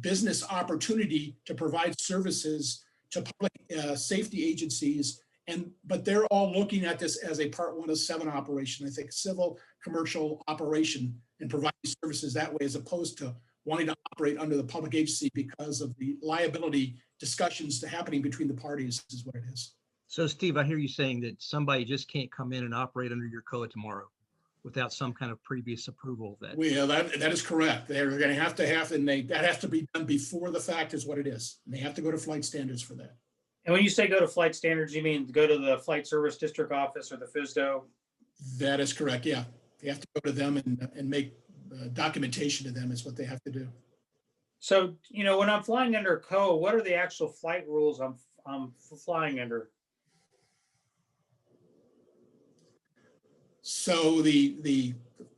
business opportunity to provide services to public safety agencies. But they're all looking at this as a Part 107 operation. I think civil commercial operation and providing services that way, as opposed to wanting to operate under the public agency because of the liability discussions happening between the parties is what it is. So Steve, I hear you saying that somebody just can't come in and operate under your COA tomorrow without some kind of previous approval of that. Well, that is correct. They're going to have, and that has to be done before the fact is what it is. And they have to go to flight standards for that. And when you say go to flight standards, you mean go to the Flight Service District Office or the FSDO? That is correct, yeah. They have to go to them and make documentation to them is what they have to do. So, when I'm flying under COA, what are the actual flight rules I'm flying under? So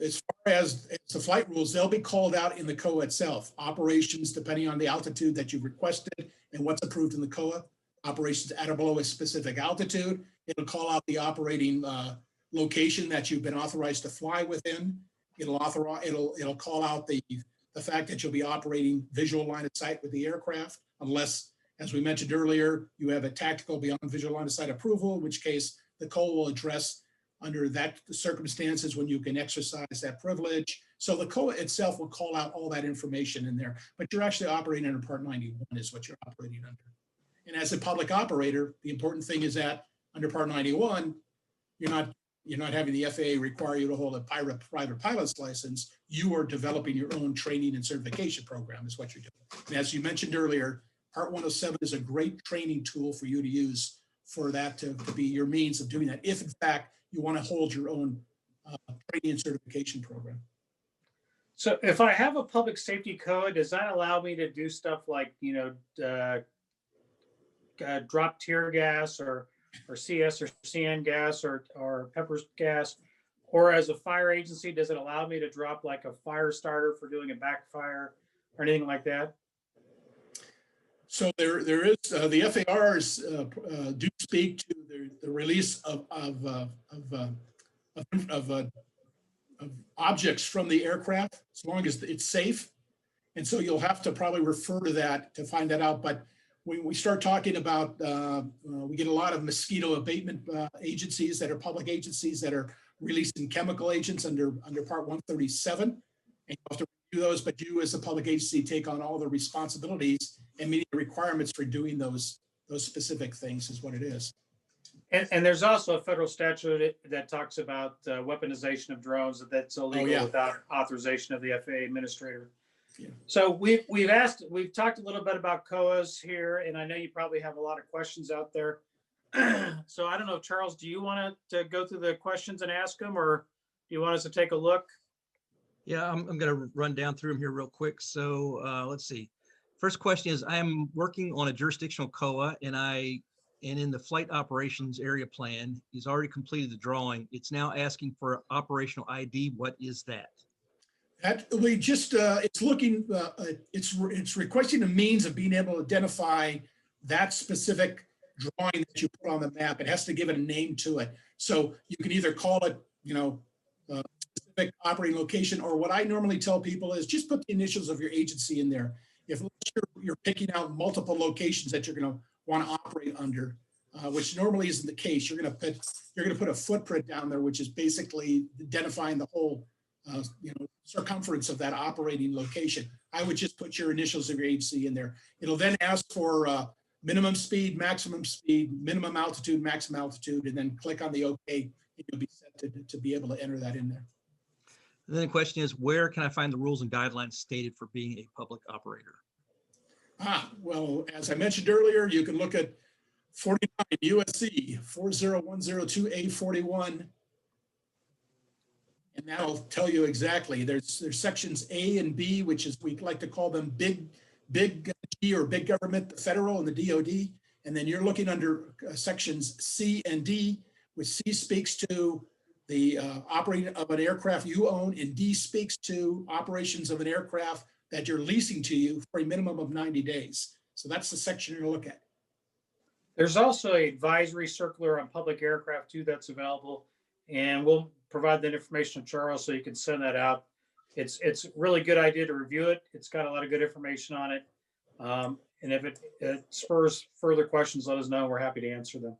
as far as the flight rules, they'll be called out in the COA itself. Operations, depending on the altitude that you've requested and what's approved in the COA. Operations at or below a specific altitude. It'll call out the operating location that you've been authorized to fly within. It'll authorize, it'll call out the fact that you'll be operating visual line of sight with the aircraft, unless, as we mentioned earlier, you have a tactical beyond visual line of sight approval, in which case the COA will address under that circumstances when you can exercise that privilege. So the COA itself will call out all that information in there, but you're actually operating under Part 91 is what you're operating under. And as a public operator, the important thing is that under Part 91, you're not having the FAA require you to hold a private pilot's license. You are developing your own training and certification program is what you're doing. And as you mentioned earlier, Part 107 is a great training tool for you to use for that to be your means of doing that. If in fact you want to hold your own training and certification program. So if I have a public safety code, does that allow me to do stuff like, drop tear gas or CS or CN gas or pepper gas? Or as a fire agency, does it allow me to drop like a fire starter for doing a backfire or anything like that? So there is the FARs do speak to the release of objects from the aircraft as long as it's safe, and so you'll have to probably refer to that to find that out. But when we start talking about, we get a lot of mosquito abatement agencies that are public agencies that are releasing chemical agents under Part 137, and you have to do those. But you, as a public agency, take on all the responsibilities and meeting the requirements for doing those specific things is what it is. And there's also a federal statute that talks about weaponization of drones that's illegal without authorization of the FAA administrator. Yeah. So we've talked a little bit about COAs here, and I know you probably have a lot of questions out there. So I don't know, Charles, do you want to go through the questions and ask them, or do you want us to take a look? Yeah, I'm going to run down through them here real quick. So let's see. First question is, I am working on a jurisdictional COA, and in the flight operations area plan, he's already completed the drawing. It's now asking for operational ID. What is that? That we just it's looking it's requesting a means of being able to identify that specific drawing that you put on the map. It has to give it a name to it. So you can either call it, specific operating location, or what I normally tell people is just put the initials of your agency in there. If you're picking out multiple locations that you're going to want to operate under, which normally isn't the case, you're going to put a footprint down there, which is basically identifying the whole circumference of that operating location. I would just put your initials of your agency in there. It'll then ask for minimum speed, minimum altitude, maximum altitude, and then click on the OK, and you'll be set to be able to enter that in there. And then the question is, where can I find the rules and guidelines stated for being a public operator? Well, as I mentioned earlier, you can look at 49 USC 40102A41, and that'll tell you exactly. There's sections A and B, which is, we like to call them big G or big government, the federal and the DoD. And then you're looking under sections C and D, which C speaks to the operating of an aircraft you own, and D speaks to operations of an aircraft that you're leasing to you for a minimum of 90 days. So that's the section you're going to look at. There's also an advisory circular on public aircraft too that's available, and we'll provide that information to Charles so you can send that out. It's a really good idea to review it. It's got a lot of good information on it. And if it spurs further questions, let us know. We're happy to answer them.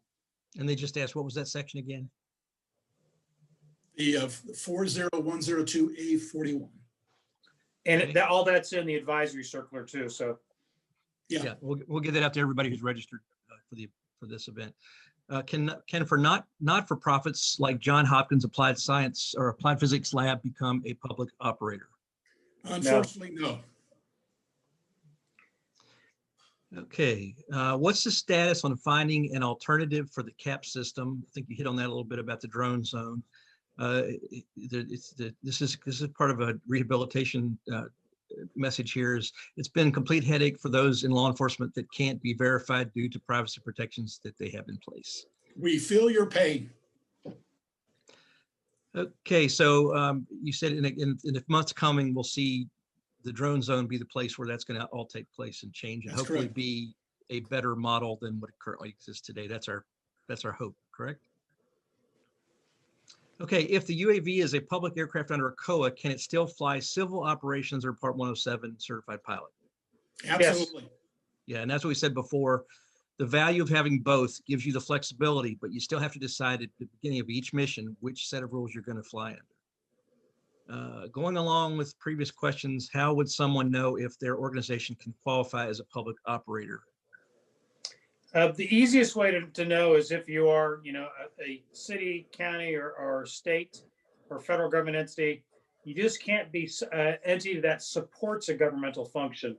And they just asked, what was that section again? The 40102A41. And all that's in the advisory circular too. So yeah, we'll get that out to everybody who's registered for this event. Can for not-for-profits like John Hopkins Applied Science or Applied Physics Lab become a public operator? Unfortunately, no. Okay, what's the status on finding an alternative for the CAP system? I think you hit on that a little bit about the drone zone. This is part of a rehabilitation message here. It's been a complete headache for those in law enforcement that can't be verified due to privacy protections that they have in place. We feel your pain. Okay, so you said in the months coming, we'll see the drone zone be the place where that's going to all take place and change, and That's hopefully correct. be a better model than what currently exists today. That's our hope, correct? Okay, if the UAV is a public aircraft under a COA, can it still fly civil operations or Part 107 certified pilot? Absolutely. Yeah, and that's what we said before. The value of having both gives you the flexibility, but you still have to decide at the beginning of each mission which set of rules you're going to fly under. Going along with previous questions, how would someone know if their organization can qualify as a public operator? The easiest way to know is if you are, a city, county, or state or federal government entity. You just can't be an entity that supports a governmental function.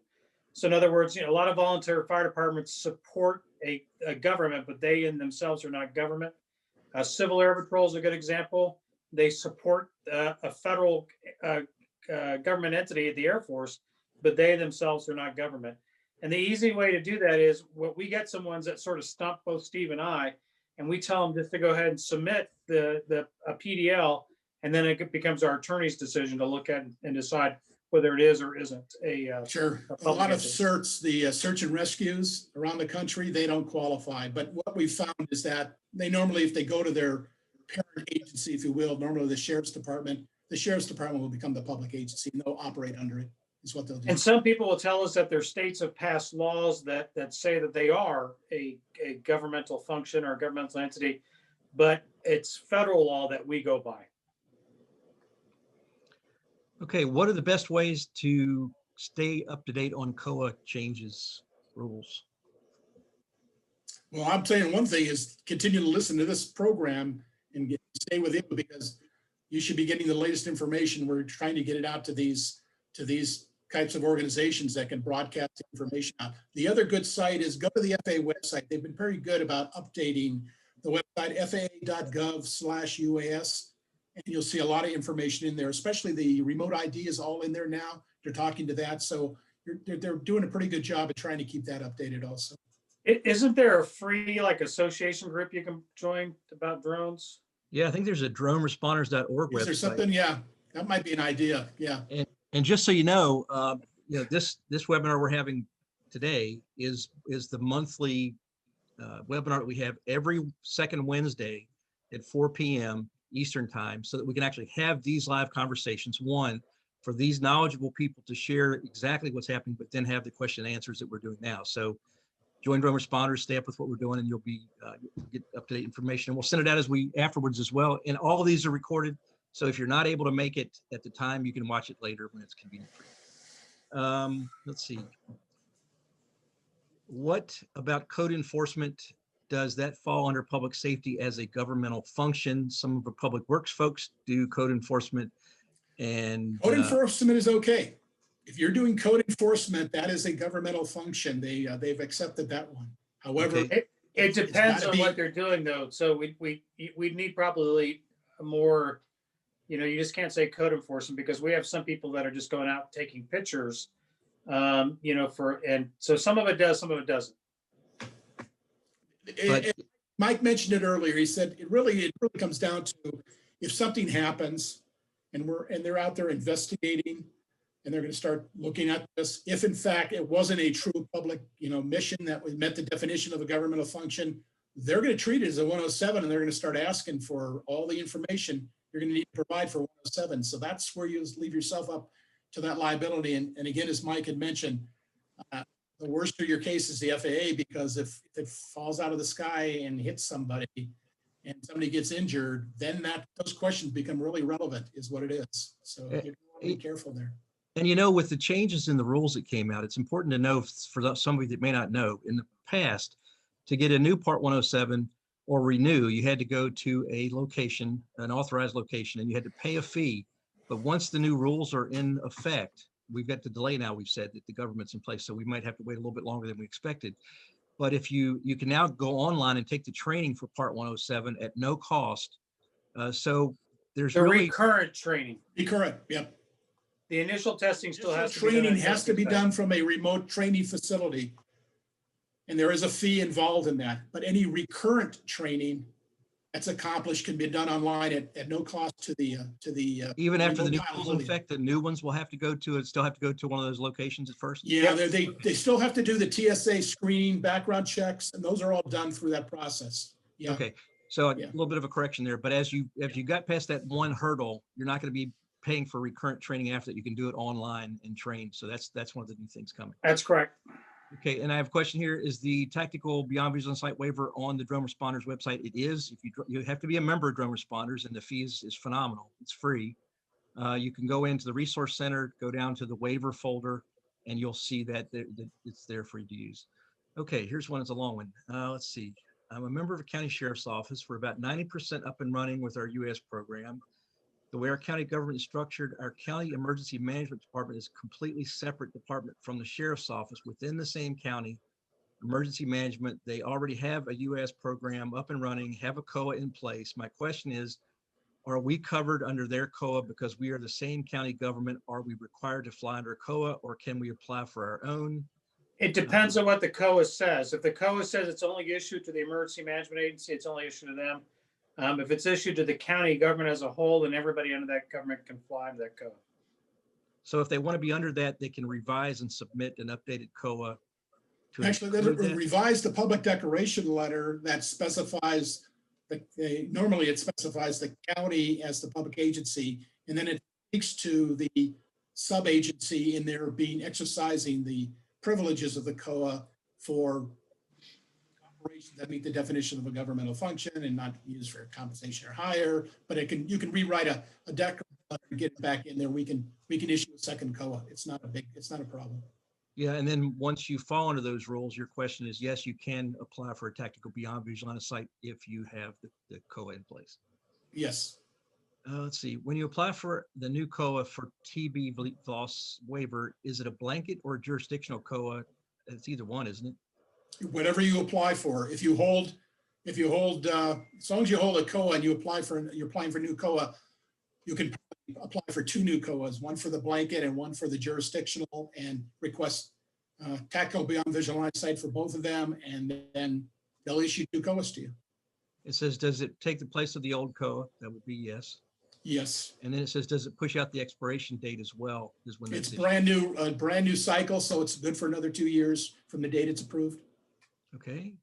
So in other words, a lot of volunteer fire departments support a government, but they in themselves are not government. Civil Air Patrol is a good example. They support a federal government entity, the Air Force, but they themselves are not government. And the easy way to do that is what we get some ones that sort of stump both Steve and I, and we tell them just to go ahead and submit a PDL, and then it becomes our attorney's decision to look at and decide whether it is or isn't Sure. A lot of certs, the search and rescues around the country, they don't qualify. But what we found is that they normally, if they go to their parent agency, if you will, normally the sheriff's department will become the public agency and they'll operate under it, is what they'll do. And some people will tell us that their states have passed laws that say that they are a governmental function or a governmental entity, but it's federal law that we go by. Okay, what are the best ways to stay up to date on COA changes, rules? Well, I'm saying one thing is continue to listen to this program and stay with it, because you should be getting the latest information. We're trying to get it out to these types of organizations that can broadcast information out. The other good site is go to the FAA website. They've been very good about updating the website, faa.gov/UAS. And you'll see a lot of information in there, especially the remote ID is all in there now. They're talking to that. So they're doing a pretty good job of trying to keep that updated also. Isn't there a free association group you can join about drones? Yeah, I think there's a droneresponders.org website. Is there something? Yeah, that might be an idea. Yeah. And just so you know, this webinar we're having today is the monthly webinar that we have every second Wednesday at 4 p.m. Eastern time, so that we can actually have these live conversations. One, for these knowledgeable people to share exactly what's happening, but then have the question and answers that we're doing now. So join Drone Responders, stay up with what we're doing, and you'll get up-to-date information. And we'll send it out afterwards as well. And all of these are recorded. So if you're not able to make it at the time, you can watch it later when it's convenient for you. Let's see. What about code enforcement? Does that fall under public safety as a governmental function? Some of the public works folks do code enforcement, and code enforcement is okay. If you're doing code enforcement, that is a governmental function. They've accepted that one. However, okay. It depends on what they're doing, though. So we need probably more. You just can't say code enforcement, because we have some people that are just going out taking pictures. And so some of it does, some of it doesn't. Mike mentioned it earlier. He said it really comes down to if something happens and they're out there investigating and they're going to start looking at this. If in fact it wasn't a true public mission that met the definition of a governmental function, they're going to treat it as a 107, and they're going to start asking for all the information you're going to need to provide for 107. So that's where you leave yourself up to that liability. And again, as Mike had mentioned, the worst of your case is the FAA, because if it falls out of the sky and hits somebody and somebody gets injured, then those questions become really relevant, is what it is. So you want to be careful there. And with the changes in the rules that came out, it's important to know, for somebody that may not know, in the past, to get a new Part 107 or renew, you had to go to a location, an authorized location, and you had to pay a fee. But once the new rules are in effect, we've got the delay now, we've said that the government's in place, so we might have to wait a little bit longer than we expected. But if you can now go online and take the training for Part 107 at no cost. So there's recurrent training. Recurrent, yep. The initial testing still has to be done. Training has to be done from a remote training facility. And there is a fee involved in that. But any recurrent training that's accomplished can be done online at no cost to the even after the new rules in effect, the new ones will have to go to one of those locations at first. Yeah, they still have to do the TSA screening, background checks, and those are all done through that process. Yeah. Okay, So a Yeah. little bit of a correction there, but as you got past that one hurdle, you're not going to be paying for recurrent training after that. You can do it online and train. So that's one of the new things coming. That's correct. Okay, and I have a question here. Is the tactical beyond visual sight waiver on the drone responders website? It is. If you have to be a member of drone responders, and the fee is phenomenal. It's free. You can go into the resource center, go down to the waiver folder, and you'll see that it's there for you to use. Okay, here's one. It's a long one. Let's see. I'm a member of a county sheriff's office. We're about 90% up and running with our UAS program. The way our county government is structured, our county emergency management department is a completely separate department from the sheriff's office within the same county. Emergency management, they already have a UAS program up and running, have a COA in place. My question is, are we covered under their COA because we are the same county government? Are we required to fly under COA, or can we apply for our own? It depends on what the COA says. If the COA says it's only issued to the emergency management agency, it's only issued to them. If it's issued to the county government as a whole, then everybody under that government can fly under that COA. So if they want to be under that, they can revise and submit an updated COA. Actually, they revised the public declaration letter that specifies normally it specifies the county as the public agency, and then it speaks to the sub-agency in there exercising the privileges of the COA for operations that meet the definition of a governmental function and not used for compensation or hire. But you can rewrite a declaration and get it back in there. We can issue a second COA. It's not a problem. Yeah, and then once you fall under those rules, your question is, yes, you can apply for a tactical beyond visual line of sight if you have the COA in place. Yes. Let's see. When you apply for the new COA for TB VLOS waiver, is it a blanket or a jurisdictional COA? It's either one, isn't it? Whatever you apply for. If you hold, as long as you hold a COA and you're applying for new COA, you can apply for two new COAs, one for the blanket and one for the jurisdictional, and request tactical beyond visual line of sight for both of them, and then they'll issue two COAs to you. It says, does it take the place of the old COA? That would be yes. Yes. And then it says, does it push out the expiration date as well? Is when it's brand new cycle, so it's good for another 2 years from the date it's approved. Okay.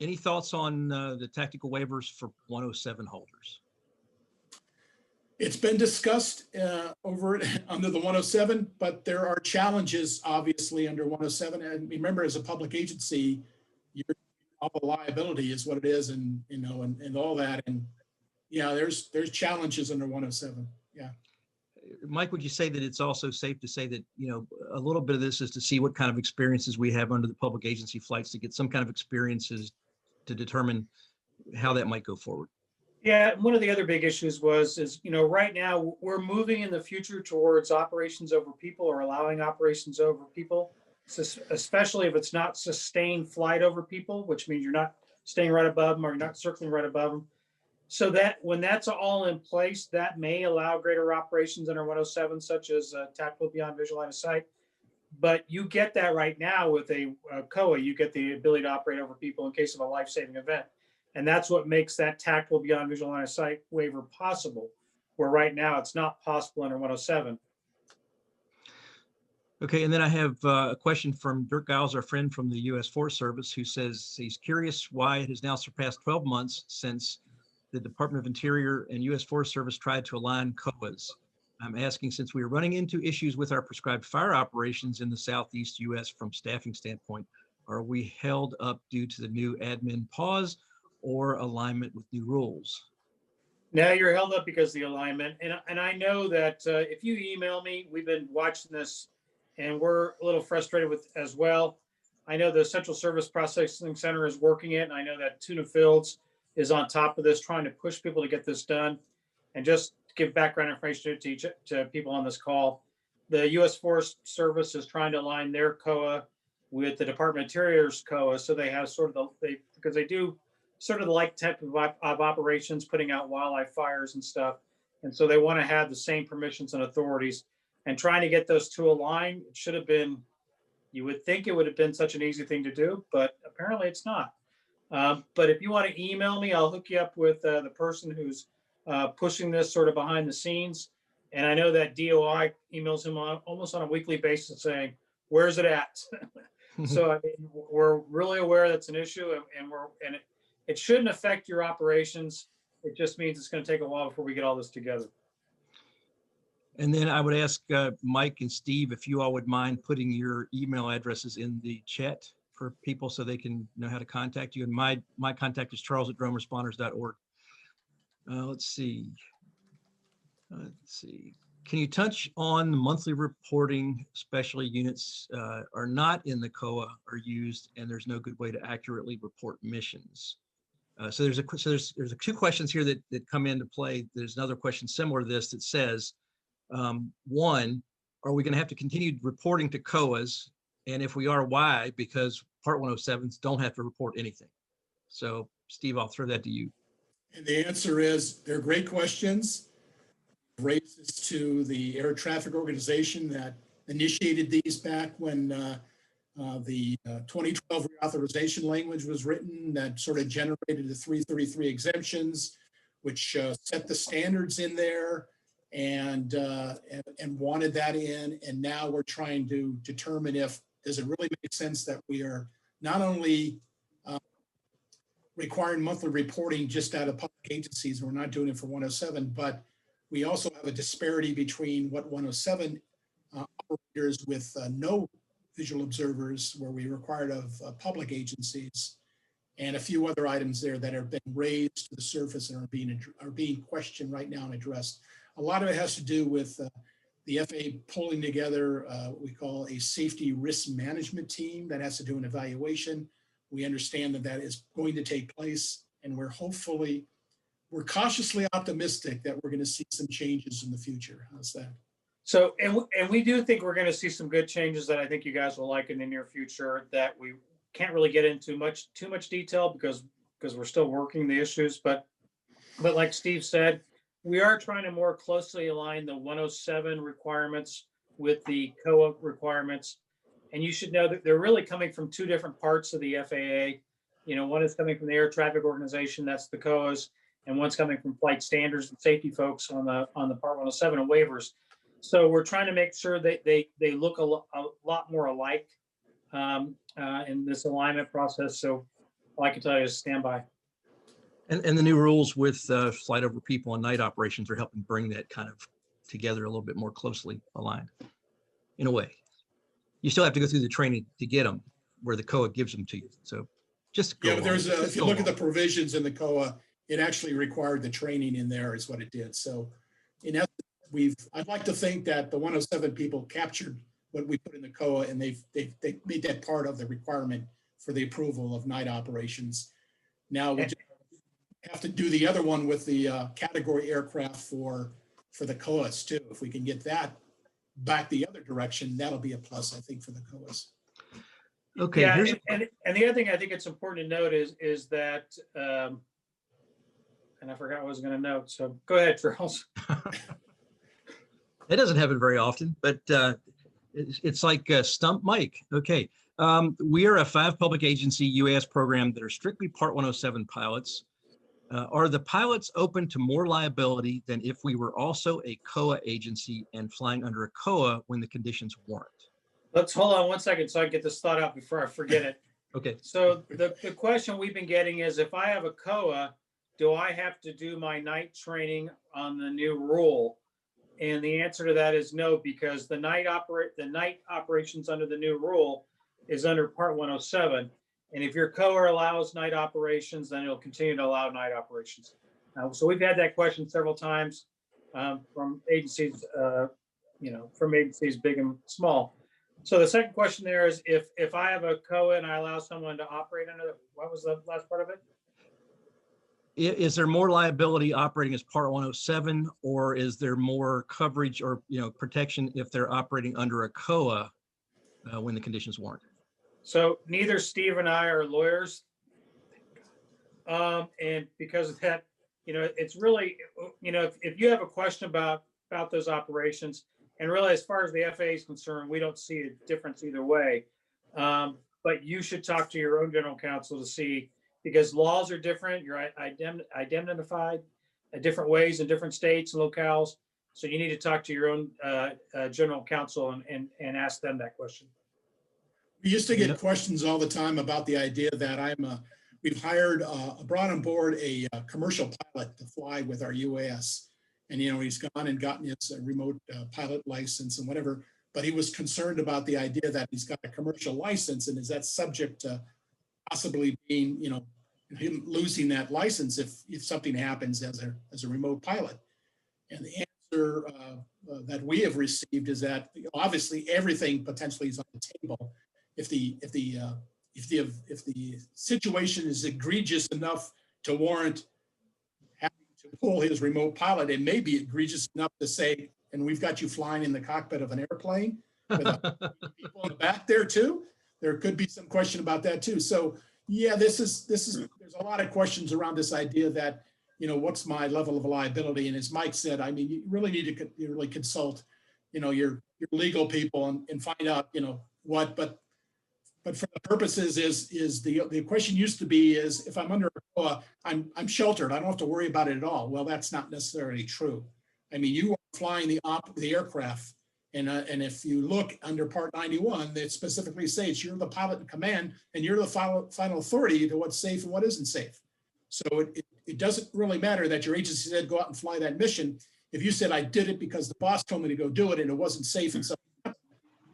Any thoughts on the tactical waivers for 107 holders? It's been discussed over under the 107, but there are challenges obviously under 107. And remember, as a public agency, your liability is what it is, and and all that. And yeah, there's challenges under 107. Yeah. Mike, would you say that it's also safe to say that, a little bit of this is to see what kind of experiences we have under the public agency flights, to get some kind of experiences to determine how that might go forward? Yeah, one of the other big issues is right now we're moving in the future towards operations over people, or allowing operations over people, especially if it's not sustained flight over people, which means you're not staying right above them or you're not circling right above them. So that when that's all in place, that may allow greater operations under 107, such as tactical beyond visual line of sight. But you get that right now with a COA. You get the ability to operate over people in case of a life-saving event. And that's what makes that tactical beyond visual line of sight waiver possible, where right now it's not possible under 107. Okay, and then I have a question from Dirk Giles, our friend from the U.S. Forest Service, who says he's curious why it has now surpassed 12 months since the Department of Interior and U.S. Forest Service tried to align COAs. I'm asking, since we are running into issues with our prescribed fire operations in the Southeast U.S. from staffing standpoint, are we held up due to the new admin pause or alignment with new rules? Now you're held up because of the alignment. And I know that if you email me, we've been watching this and we're a little frustrated with as well. I know the Central Service Processing Center is working it. And I know that Tuna Fields is on top of this, trying to push people to get this done. And just to give background information to people on this call, the U.S. Forest Service is trying to align their COA with the Department of Interior's COA. So they have because they do sort of the like type of operations, putting out wildlife fires and stuff. And so they want to have the same permissions and authorities, and trying to get those two aligned. It should have been, you would think it would have been such an easy thing to do, but apparently it's not. But if you want to email me, I'll hook you up with the person who's pushing this sort of behind the scenes. And I know that DOI emails him almost on a weekly basis saying, where's it at? So I mean, we're really aware that's an issue, and it shouldn't affect your operations. It just means it's going to take a while before we get all this together. And then I would ask Mike and Steve if you all would mind putting your email addresses in the chat for people so they can know how to contact you. And my contact is charles@droneresponders.org. Let's see. Can you touch on the monthly reporting, especially units are not in the COA are used, and there's no good way to accurately report missions? So there's two questions here that come into play. There's another question similar to this that says, one, are we going to have to continue reporting to COAs? And if we are, why? Because Part 107s don't have to report anything. So Steve, I'll throw that to you. And the answer is, they're great questions. Raised this to the Air Traffic Organization that initiated these back when the 2012 reauthorization language was written that sort of generated the 333 exemptions, which set the standards in there and wanted that in. And now we're trying to determine if, does it really make sense that we are not only requiring monthly reporting just out of public agencies, we're not doing it for 107, but we also have a disparity between what 107 operators with no visual observers, where we required of public agencies, and a few other items there that have been raised to the surface and are being questioned right now and addressed. A lot of it has to do with the FAA pulling together what we call a safety risk management team that has to do an evaluation. We understand that that is going to take place, and we're cautiously optimistic that we're going to see some changes in the future. How's that? So, and we do think we're going to see some good changes that I think you guys will like in the near future, that we can't really get into too much detail because we're still working the issues. But like Steve said, we are trying to more closely align the 107 requirements with the COA requirements. And you should know that they're really coming from two different parts of the FAA. You know, one is coming from the Air Traffic Organization, that's the COAs, and one's coming from flight standards and safety folks on the Part 107 and waivers. So we're trying to make sure that they look a lot more alike in this alignment process. So all I can tell you is stand by. And the new rules with flight over people and night operations are helping bring that kind of together a little bit more closely aligned in a way. You still have to go through the training to get them where the COA gives them to you. So just go. Yeah, but there's if you look at the provisions in the COA, it actually required the training in there is what it did. So in essence, I'd like to think that the 107 people captured what we put in the COA, and they made that part of the requirement for the approval of night operations. Now we just have to do the other one with the category aircraft for the COAs too. If we can get that back the other direction, that'll be a plus, I think, for the COAs. Okay. Yeah, and the other thing I think it's important to note is that, and I forgot what I was going to note. So go ahead, Charles. It doesn't happen very often, but it's like Stump Mike. Okay. We are a 5 public agency UAS program that are strictly Part 107 pilots. Are the pilots open to more liability than if we were also a COA agency and flying under a COA when the conditions warrant? Let's hold on one second so I can get this thought out before I forget it. Okay. So the question we've been getting is, if I have a COA, do I have to do my night training on the new rule? And the answer to that is no, because the night operations under the new rule is under Part 107. And if your COA allows night operations, then it'll continue to allow night operations. So we've had that question several times from agencies, from agencies big and small. So the second question there is, if I have a COA and I allow someone to operate under, what was the last part of it? Is there more liability operating as Part 107, or is there more coverage or protection if they're operating under a COA when the conditions warrant? So neither Steve and I are lawyers, and because of that, it's really, if you have a question about those operations, and really as far as the FAA is concerned, we don't see a difference either way. But you should talk to your own general counsel to see, because laws are different. You're identified different ways in different states and locales. So you need to talk to your own general counsel and ask them that question. We used to get questions all the time about the idea that we've brought on board a commercial pilot to fly with our UAS. And, he's gone and gotten his remote pilot license and whatever, but he was concerned about the idea that he's got a commercial license, and is that subject to possibly being, him losing that license if something happens as a remote pilot. And the answer that we have received is that obviously everything potentially is on the table. If the situation is egregious enough to warrant having to pull his remote pilot, it may be egregious enough to say, and we've got you flying in the cockpit of an airplane with people in the back there too. There could be some question about that too. So yeah, there's a lot of questions around this idea that, what's my level of liability? And as Mike said, I mean, you really need to really consult, your legal people and find out, what, but for the purposes is the question used to be is, if I'm under a COA, I'm sheltered. I don't have to worry about it at all. Well, that's not necessarily true. I mean, you are flying the aircraft, and if you look under Part 91, it specifically states you're the pilot in command, and you're the final authority to what's safe and what isn't safe. So it doesn't really matter that your agency said go out and fly that mission. If you said I did it because the boss told me to go do it and it wasn't safe, and so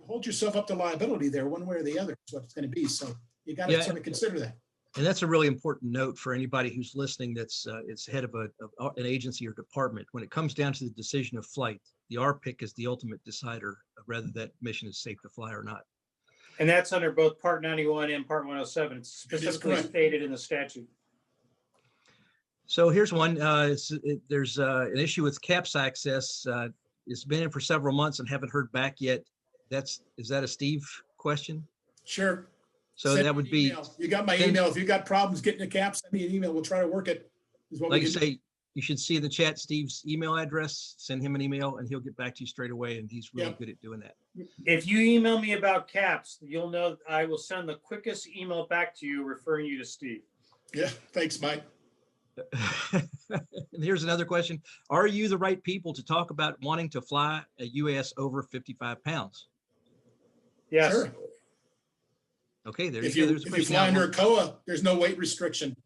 hold yourself up to liability there, one way or the other is what it's going to be. So you got to sort of consider that. And that's a really important note for anybody who's listening that's head of an agency or department. When it comes down to the decision of flight, the RPIC is the ultimate decider of whether that mission is safe to fly or not. And that's under both Part 91 and Part 107. It's specifically stated in the statute. So here's one. There's an issue with CAPS access. It's been in for several months and haven't heard back yet. Is that a Steve question? Sure. So Send that would be. You got my email. If you got problems getting the CAPS, send me an email. We'll try to work it. Like I say, you should see in the chat Steve's email address. Send him an email, and he'll get back to you straight away. And he's really good at doing that. If you email me about CAPS, you'll know I will send the quickest email back to you referring you to Steve. Yeah. Thanks, Mike. And here's another question. Are you the right people to talk about wanting to fly a UAS over 55 pounds? Yes. Sure. Okay, there If you go. you fly under a COA, there's no weight restriction.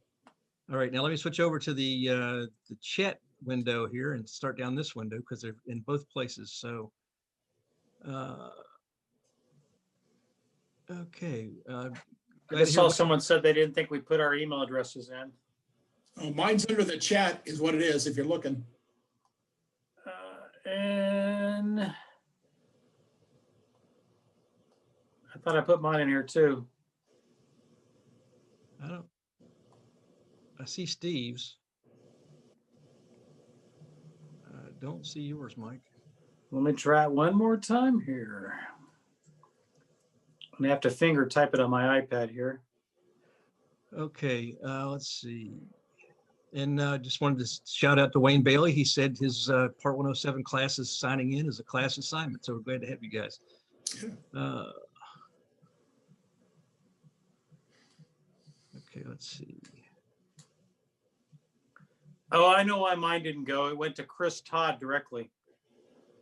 All right, now let me switch over to the chat window here and start down this window because they're in both places. So, okay. I saw someone said they didn't think we put our email addresses in. Oh, mine's under the chat is what it is if you're looking. And I thought I put mine in here too. I see Steve's. I don't see yours, Mike. Let me try it one more time here. I'm gonna have to finger type it on my iPad here. Okay, let's see. And just wanted to shout out to Wayne Bailey. He said his Part 107 class is signing in as a class assignment. So we're glad to have you guys. Okay, let's see. Oh, I know why mine didn't go. It went to Chris Todd directly.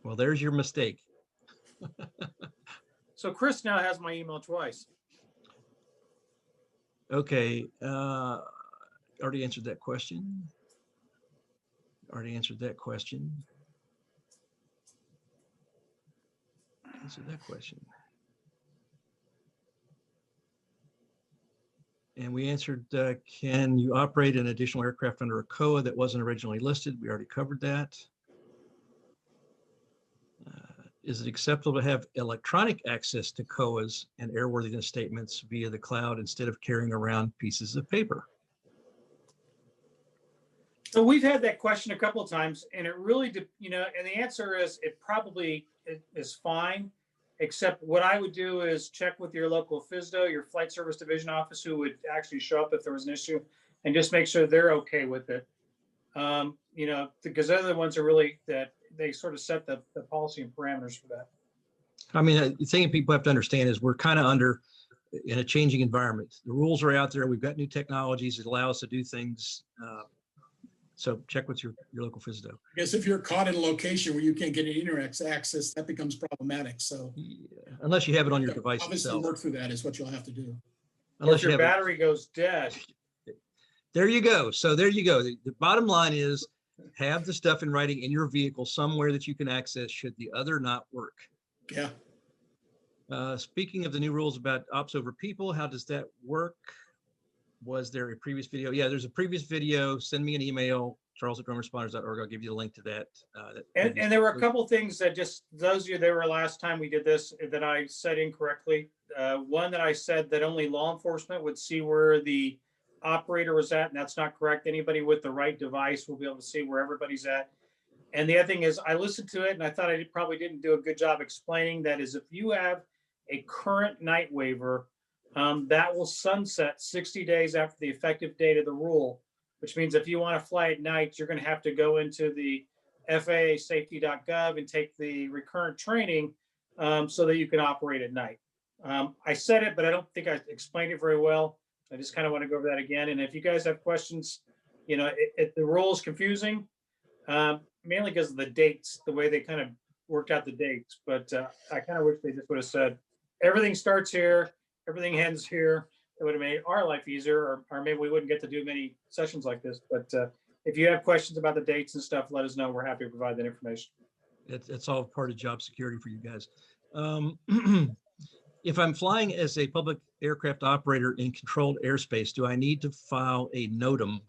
Well, there's your mistake. So Chris now has my email twice. Okay, already answered that question. Answered that question. And we answered, can you operate an additional aircraft under a COA that wasn't originally listed? We already covered that. Is it acceptable to have electronic access to COAs and airworthiness statements via the cloud instead of carrying around pieces of paper? So we've had that question a couple of times, and it really, and the answer is it probably is fine, except what I would do is check with your local FSDO, your Flight Service Division office, who would actually show up if there was an issue, and just make sure they're okay with it. Because they're the ones who really, that they sort of set the policy and parameters for that. I mean, the thing people have to understand is we're kind of in a changing environment. The rules are out there. We've got new technologies that allow us to do things So check with your local FSDO. I guess if you're caught in a location where you can't get an internet access, that becomes problematic. So Yeah, unless you have it on your device obviously itself. work through that is what you'll have to do. Or Unless if you your have it. battery goes dead. There you go. So there you go. The bottom line is have the stuff in writing in your vehicle somewhere that you can access should the other not work. Yeah. Speaking of the new rules about ops over people, how does that work? Was there a previous video? Yeah, there's a previous video. Send me an email, charles@drumresponders.org. I'll give you the link to that. And there were a couple things that just, those of you that were last time we did this, that I said incorrectly. One that I said that only law enforcement would see where the operator was at, and that's not correct. Anybody with the right device will be able to see where everybody's at. And the other thing is I listened to it and I thought I probably didn't do a good job explaining that is if you have a current night waiver, that will sunset 60 days after the effective date of the rule, which means if you want to fly at night, you're going to have to go into the FAA safety.gov and take the recurrent training so that you can operate at night. I said it, but I don't think I explained it very well. I just kind of want to go over that again. And if you guys have questions, you know, the rule is confusing, mainly because of the dates, the way they kind of worked out the dates. But I kind of wish they just would have said, everything starts here, everything ends here. It would have made our life easier, or maybe we wouldn't get to do many sessions like this. But if you have questions about the dates and stuff, let us know. We're happy to provide that information. It's all part of job security for you guys. If I'm flying as a public aircraft operator in controlled airspace, do I need to file a NOTAM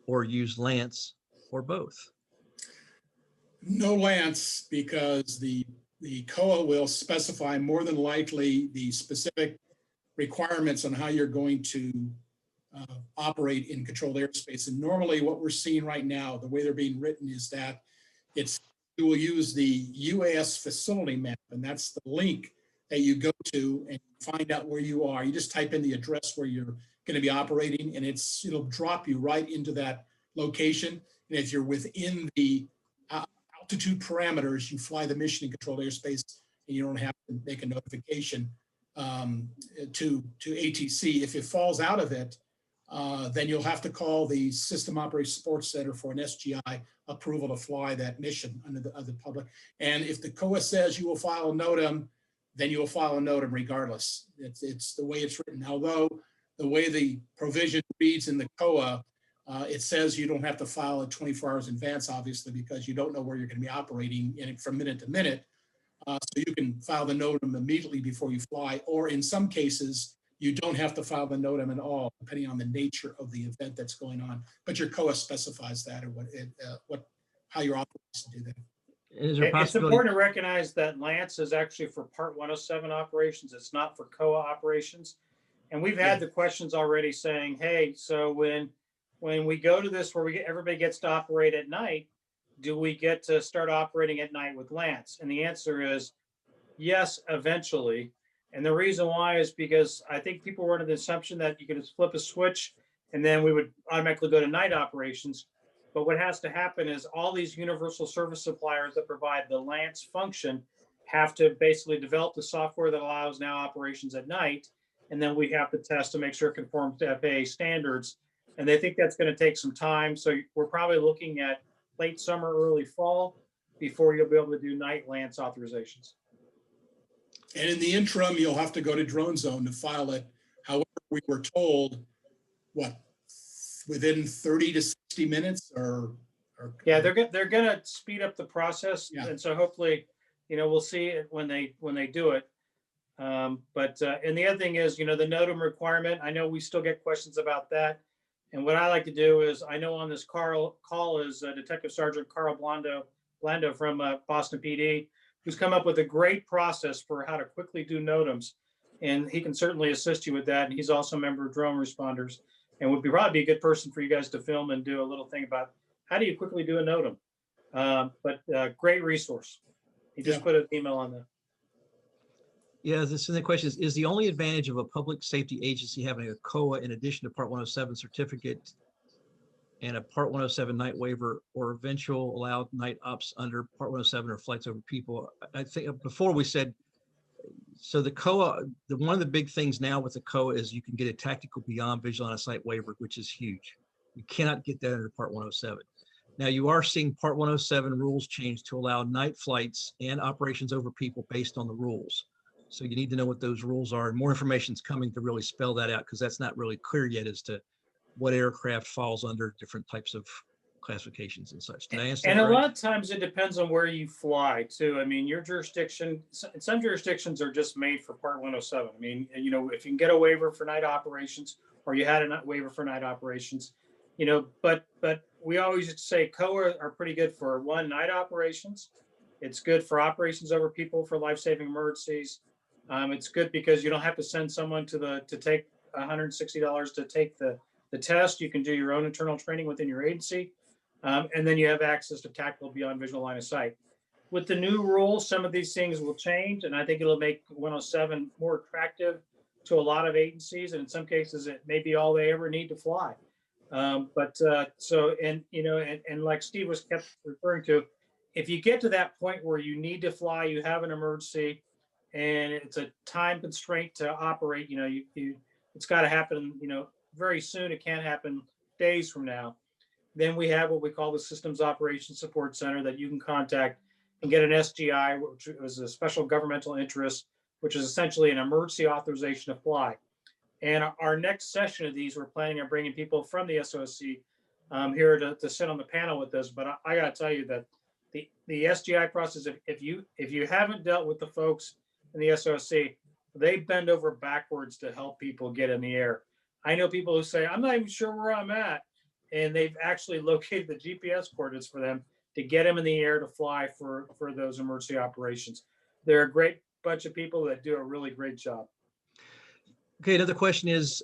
or use Lance or both? No Lance, because the COA will specify more than likely the specific requirements on how you're going to operate in controlled airspace. And normally what we're seeing right now, the way they're being written is that you will use the UAS facility map, and that's the link that you go to and find out where you are. You just type in the address where you're going to be operating, and it'll drop you right into that location. And if you're within the altitude parameters, you fly the mission in controlled airspace, and you don't have to make a notification to ATC. If it falls out of it, then you'll have to call the System Operations Support Center for an SGI approval to fly that mission under the public. And if the COA says you will file a NOTAM, then you will file a NOTAM regardless. It's the way it's written. Although the way the provision reads in the COA, it says you don't have to file it 24 hours in advance, obviously, because you don't know where you're going to be operating in it from minute to minute. So you can file the NOTAM immediately before you fly, or in some cases, you don't have to file the NOTAM at all, depending on the nature of the event that's going on. But your COA specifies that, or how you're authorized to do that. It's important to recognize that Lance is actually for Part 107 operations. It's not for COA operations. And we've had the questions already saying, hey, so when we go to this where everybody gets to operate at night, do we get to start operating at night with Lance? And the answer is yes, eventually. And the reason why is because I think people were under the assumption that you could just flip a switch and then we would automatically go to night operations. But what has to happen is all these universal service suppliers that provide the Lance function have to basically develop the software that allows now operations at night. And then we have to test to make sure it conforms to FAA standards. And they think that's going to take some time. So we're probably looking at late summer, early fall before you'll be able to do night Lance authorizations. And in the interim, you'll have to go to Drone Zone to file it. However, we were told, within 30 to 60 minutes yeah, they're going to speed up the process. Yeah. And so hopefully, we'll see it when they do it. And the other thing is, the NOTAM requirement, I know we still get questions about that. And what I like to do is, I know on this call is Detective Sergeant Carl Blando from Boston PD, who's come up with a great process for how to quickly do NOTAMs. And he can certainly assist you with that. And he's also a member of Drone Responders and would probably be a good person for you guys to film and do a little thing about how do you quickly do a NOTAM. Great resource. He just put an email on that. Yeah, the question is the only advantage of a public safety agency having a COA in addition to Part 107 certificate and a Part 107 night waiver or eventual allowed night ops under Part 107 or flights over people? I think before we said, so the COA, one of the big things now with the COA is you can get a tactical beyond visual on a site waiver, which is huge. You cannot get that under Part 107. Now you are seeing Part 107 rules change to allow night flights and operations over people based on the rules. So you need to know what those rules are, and more information is coming to really spell that out, because that's not really clear yet as to what aircraft falls under different types of classifications and such. Did I answer And that a right? lot of times it depends on where you fly too. I mean, your jurisdiction, some jurisdictions are just made for Part 107. I mean, you know, if you can get a waiver for night operations, or you had a waiver for night operations, you know, but we always used to say COA are pretty good for one, night operations. It's good for operations over people for life-saving emergencies. It's good because you don't have to send someone to take $160 to take the test. You can do your own internal training within your agency. And then you have access to tactical beyond visual line of sight. With the new rules, some of these things will change, and I think it'll make 107 more attractive to a lot of agencies. And in some cases, it may be all they ever need to fly. And like Steve was kept referring to, if you get to that point where you need to fly, you have an emergency, and it's a time constraint to operate, you know, it's got to happen, you know, very soon. It can't happen days from now. Then we have what we call the Systems Operations Support Center that you can contact and get an SGI, which is a special governmental interest, which is essentially an emergency authorization to fly. And our next session of these, we're planning on bringing people from the SOC here to sit on the panel with us. But I got to tell you that the SGI process, if you haven't dealt with the folks in the SOC, they bend over backwards to help people get in the air. I know people who say, I'm not even sure where I'm at, and they've actually located the GPS coordinates for them to get them in the air to fly for those emergency operations. They're a great bunch of people that do a really great job. Okay, another question is,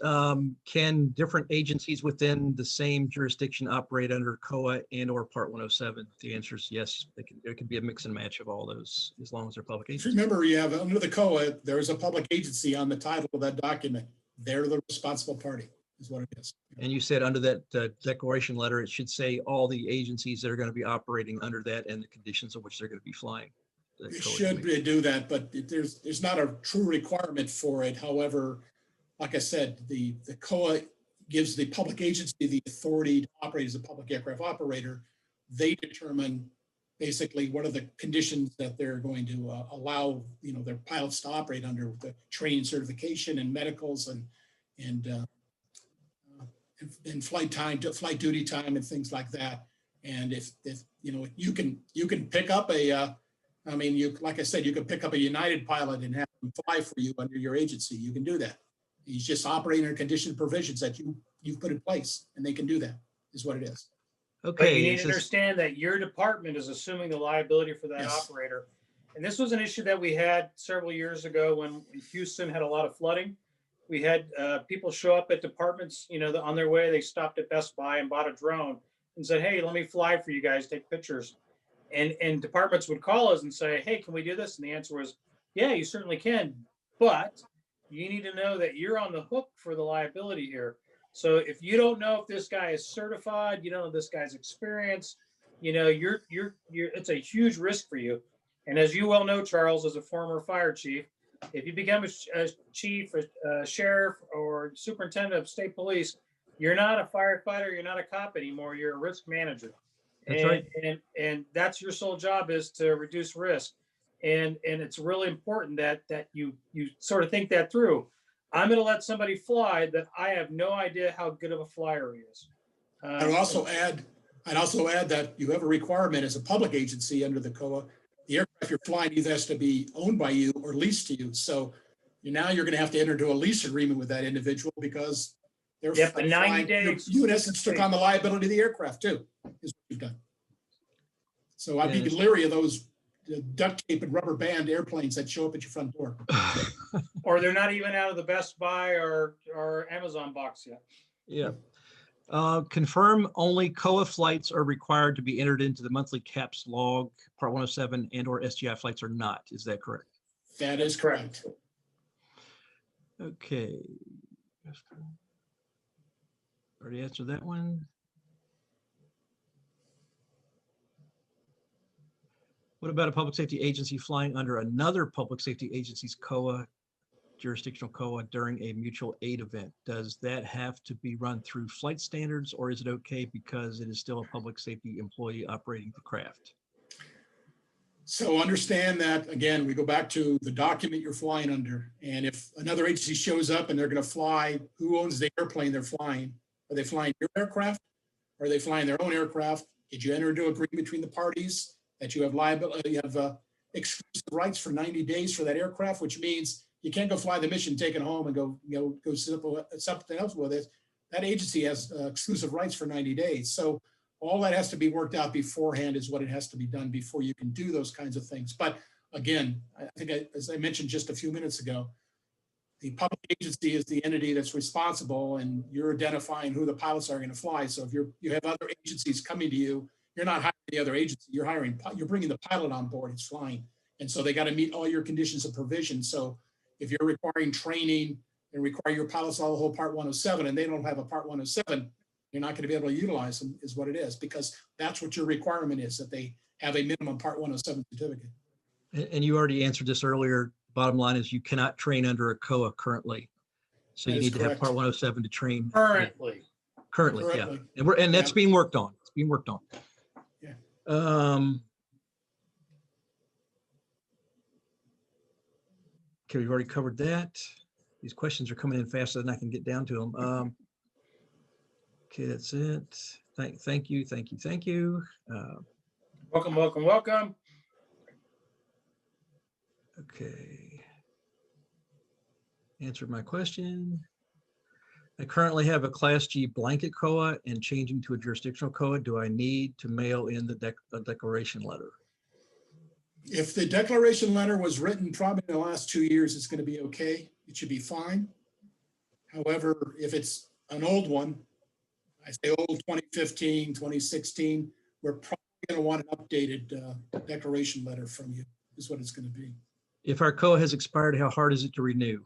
can different agencies within the same jurisdiction operate under COA and or Part 107? The answer is yes. There can be a mix and match of all those as long as they're public agencies. Remember, you have under the COA, there is a public agency on the title of that document. They're the responsible party, is what it is. And you said under that declaration letter, it should say all the agencies that are going to be operating under that and the conditions of which they're going to be flying. It should do that, but there's not a true requirement for it. However, like I said, the COA gives the public agency the authority to operate as a public aircraft operator. They determine basically what are the conditions that they're going to allow, you know, their pilots to operate under, the training, certification, and medicals, and flight time, flight duty time, and things like that. And if you know, you can pick up a I mean, like I said, you can pick up a United pilot and have them fly for you under your agency. You can do that. He's just operating under condition provisions that you've put in place, and they can do that, is what it is. Okay. But you need to understand that your department is assuming the liability for that Yes. operator. And this was an issue that we had several years ago when Houston had a lot of flooding. We had people show up at departments, you know, on their way, they stopped at Best Buy and bought a drone and said, hey, let me fly for you guys, take pictures. And departments would call us and say, hey, can we do this? And the answer was, yeah, you certainly can. But you need to know that you're on the hook for the liability here. So if you don't know if this guy is certified, you don't know this guy's experience, you know, it's a huge risk for you. And as you well know, Charles, as a former fire chief, if you become a chief, a sheriff, or superintendent of state police, you're not a firefighter, you're not a cop anymore, you're a risk manager. That's right. And that's your sole job, is to reduce risk. And it's really important that you sort of think that through. I'm going to let somebody fly that I have no idea how good of a flyer he is. I'd also add that you have a requirement as a public agency under the COA. The aircraft you're flying either has to be owned by you or leased to you. So now you're going to have to enter into a lease agreement with that individual, because they're a 90-day you in essence took on the liability of the aircraft too, is what you've done. So I'd be leery of those duct tape and rubber band airplanes that show up at your front door. Or they're not even out of the Best Buy or Amazon box yet. Yeah. Confirm only COA flights are required to be entered into the monthly CAPS log. Part 107 and or SGI flights are not. Is that correct? That is correct. Okay. Already answered that one. What about a public safety agency flying under another public safety agency's COA jurisdictional COA during a mutual aid event. Does that have to be run through flight standards, or is it okay because it is still a public safety employee operating the craft? So understand that, again, we go back to the document you're flying under. And if another agency shows up and they're going to fly, who owns the airplane they're flying? Are they flying your aircraft? Or are they flying their own aircraft? Did you enter into agreement between the parties that you have liability, you have exclusive rights for 90 days for that aircraft, which means you can't go fly the mission, take it home and go something else with it. That agency has exclusive rights for 90 days. So all that has to be worked out beforehand is what it has to be done before you can do those kinds of things. But again, I think as I mentioned just a few minutes ago, the public agency is the entity that's responsible, and you're identifying who the pilots are going to fly. So if you have other agencies coming to you, you're not hiring the other agency, you're bringing the pilot on board, it's flying. And so they got to meet all your conditions of provision. So if you're requiring training and require your pilots all the whole Part 107 and they don't have a Part 107, you're not going to be able to utilize them, is what it is, because that's what your requirement is, that they have a minimum Part 107 certificate. And you already answered this earlier. Bottom line is you cannot train under a COA currently. So That you is need to have correct. Part 107 to train. Currently. Currently, Correctly. yeah. And that's Yeah. being worked on. It's being worked on. Yeah. Okay, we've already covered that. These questions are coming in faster than I can get down to them. Okay, that's it. Thank you. Welcome, welcome, welcome. Okay. Answered my question. I currently have a Class G blanket COA and changing to a jurisdictional COA. Do I need to mail in the declaration letter? If the declaration letter was written probably in the last 2 years, it's going to be okay. It should be fine. However, if it's an old one, I say old 2015, 2016, we're probably going to want an updated declaration letter from you, is what it's going to be. If our COA has expired, how hard is it to renew?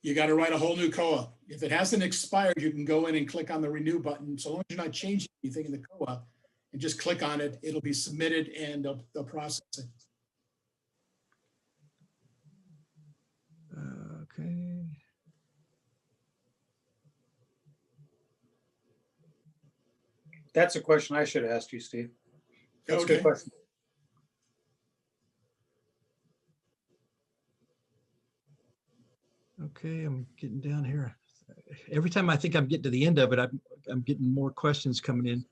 You got to write a whole new COA. If it hasn't expired, you can go in and click on the renew button. So long as you're not changing anything in the COA, and just click on it, it'll be submitted and they'll process it. Okay. That's a question I should have asked you, Steve. That's a good Okay. question. Okay, I'm getting down here. Every time I think I'm getting to the end of it, I'm getting more questions coming in.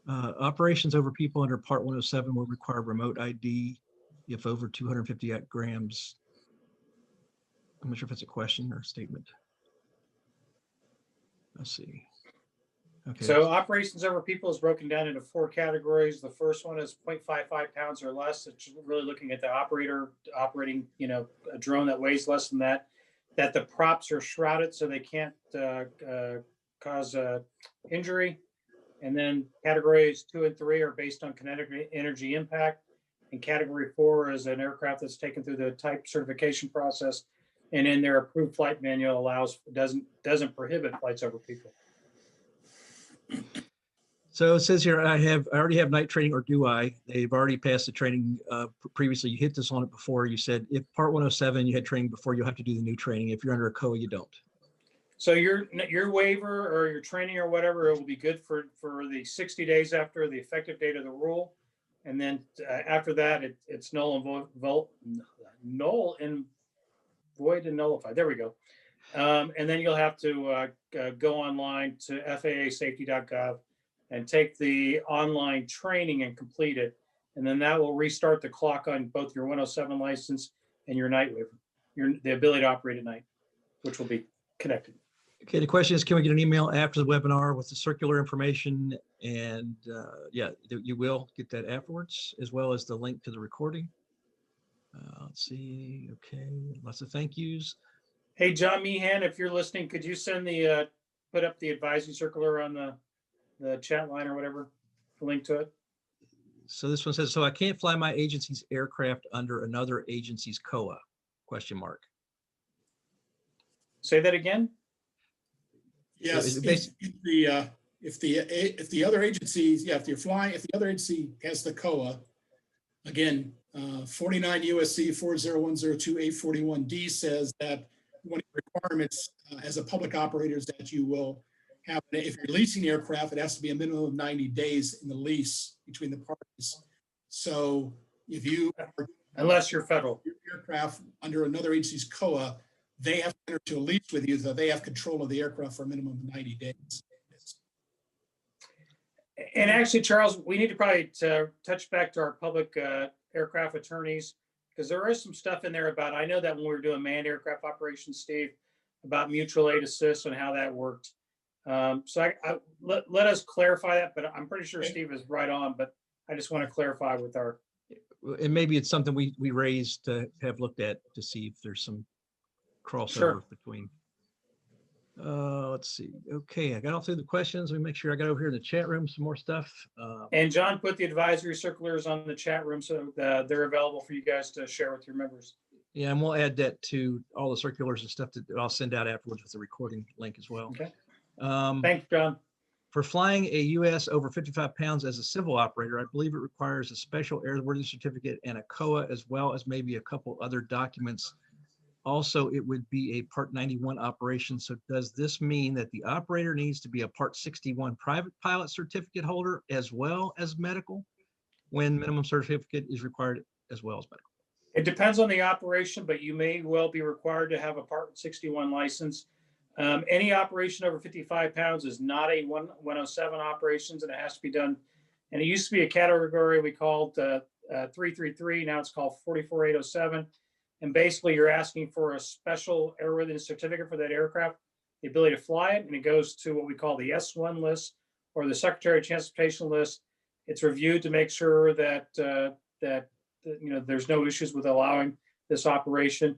Operations over people under Part 107 will require remote ID if over 250 grams. I'm not sure if that's a question or a statement. Let's see. Okay. So operations over people is broken down into 4 categories. The first one is 0.55 pounds or less. It's really looking at the operator operating, a drone that weighs less than that the props are shrouded so they can't cause injury. And then categories 2 and 3 are based on kinetic energy impact. And category 4 is an aircraft that's taken through the type certification process. And in their approved flight manual doesn't prohibit flights over people. So it says here, I already have night training, or do I? They've already passed the training previously. You hit this on it before. You said if Part 107, you had training before, you'll have to do the new training. If you're under a COA, you don't. So your waiver or your training or whatever, it will be good for the 60 days after the effective date of the rule. And then after that, it's null and void and nullified. There we go. And then you'll have to go online to FAAsafety.gov and take the online training and complete it. And then that will restart the clock on both your 107 license and your night waiver, the ability to operate at night, which will be connected. Okay, the question is, can we get an email after the webinar with the circular information? And yeah, you will get that afterwards, as well as the link to the recording. Let's see. Okay, lots of thank yous. Hey, John Meehan, if you're listening, could you send put up the advisory circular on the chat line or whatever, the link to it? So this one says, so I can't fly my agency's aircraft under another agency's COA, question mark. Say that again? Yes, So if the other agencies, if the other agency has the COA, again, 49 USC 40102-841D says that one of the requirements as a public operator is that you will have, if you're leasing aircraft, it has to be a minimum of 90 days in the lease between the parties. So if you are Unless you're federal. aircraft under another agency's COA, they have to enter into a lease with you, so they have control of the aircraft for a minimum of 90 days. And actually, Charles, we need to probably touch back to our public aircraft attorneys, because there is some stuff in there about, I know that when we were doing manned aircraft operations, Steve, about mutual aid assist and how that worked. So let us clarify that, but I'm pretty sure Steve is right on, but I just want to clarify with our. And maybe it's something we raised to have looked at to see if there's some crossover between. Let's see. Okay, I got all through the questions. Let me make sure I got over here in the chat room some more stuff. And John put the advisory circulars on the chat room, so they're available for you guys to share with your members. Yeah, and we'll add that to all the circulars and stuff that I'll send out afterwards with the recording link as well. Okay. Thanks, John. For flying a UAS over 55 pounds as a civil operator, I believe it requires a special airworthiness certificate and a COA, as well as maybe a couple other documents. Also, it would be a Part 91 operation. So does this mean that the operator needs to be a Part 61 private pilot certificate holder as well as medical, when minimum certificate is required as well as medical? It depends on the operation, but you may well be required to have a Part 61 license. Any operation over 55 pounds is not a 107 operations, and it has to be done. And it used to be a category we called 333. Now it's called 44807. And basically, you're asking for a special airworthiness certificate for that aircraft, the ability to fly it, and it goes to what we call the S1 list or the Secretary of Transportation list. It's reviewed to make sure that there's no issues with allowing this operation.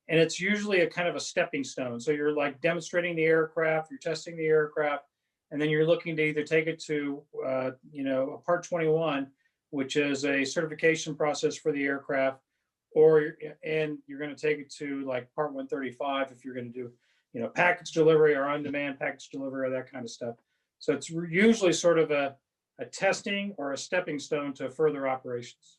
And it's usually a kind of a stepping stone. So you're like demonstrating the aircraft, you're testing the aircraft, and then you're looking to either take it to, a Part 21, which is a certification process for the aircraft, or you're going to take it to like Part 135 if you're going to do, package delivery or on-demand package delivery or that kind of stuff. So it's usually sort of a testing or a stepping stone to further operations.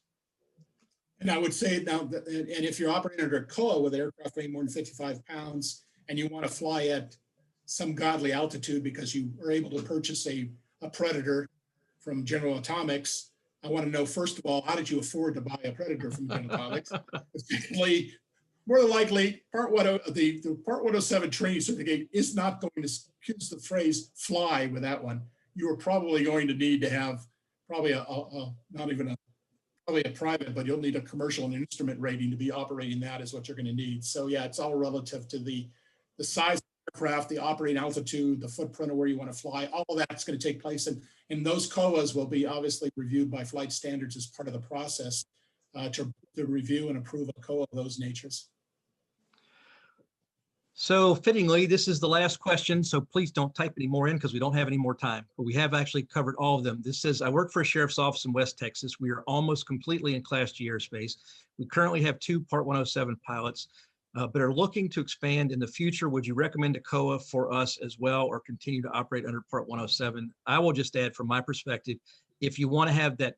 And I would say now, and if you're operating under a COA with aircraft weighing more than 55 pounds and you want to fly at some godly altitude because you are able to purchase a Predator from General Atomics, I want to know, first of all, how did you afford to buy a Predator from General Atomics? Secondly, more than likely, the Part 107 training certificate is not going to use the phrase fly with that one. You are probably going to need to have probably probably a private, but you'll need a commercial and instrument rating to be operating that is what you're going to need. So yeah, it's all relative to the size of the aircraft, the operating altitude, the footprint of where you want to fly. All of that's going to take place. And those COAs will be obviously reviewed by flight standards as part of the process to review and approve a COA of those natures. So fittingly, this is the last question, so please don't type any more in because we don't have any more time, but we have actually covered all of them. This says, I work for a sheriff's office in West Texas. We are almost completely in Class G airspace. We currently have 2 Part 107 pilots, but are looking to expand in the future. Would you recommend a COA for us as well, or continue to operate under Part 107? I will just add, from my perspective, if you want to have that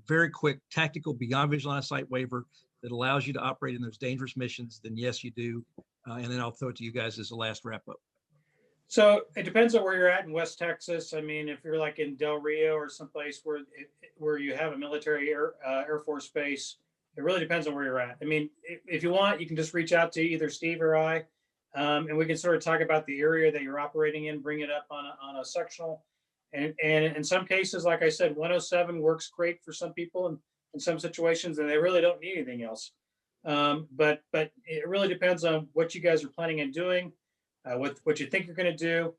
very quick tactical beyond visual line of sight waiver that allows you to operate in those dangerous missions, then yes, you do. And then I'll throw it to you guys as the last wrap up. So it depends on where you're at in West Texas. I mean, if you're like in Del Rio or someplace where you have a military Air Force base, it really depends on where you're at. I mean, if you want, you can just reach out to either Steve or I, and we can sort of talk about the area that you're operating in, bring it up on a sectional. And in some cases, like I said, 107 works great for some people and in some situations, and they really don't need anything else. But it really depends on what you guys are planning on doing, what you think you're going to do.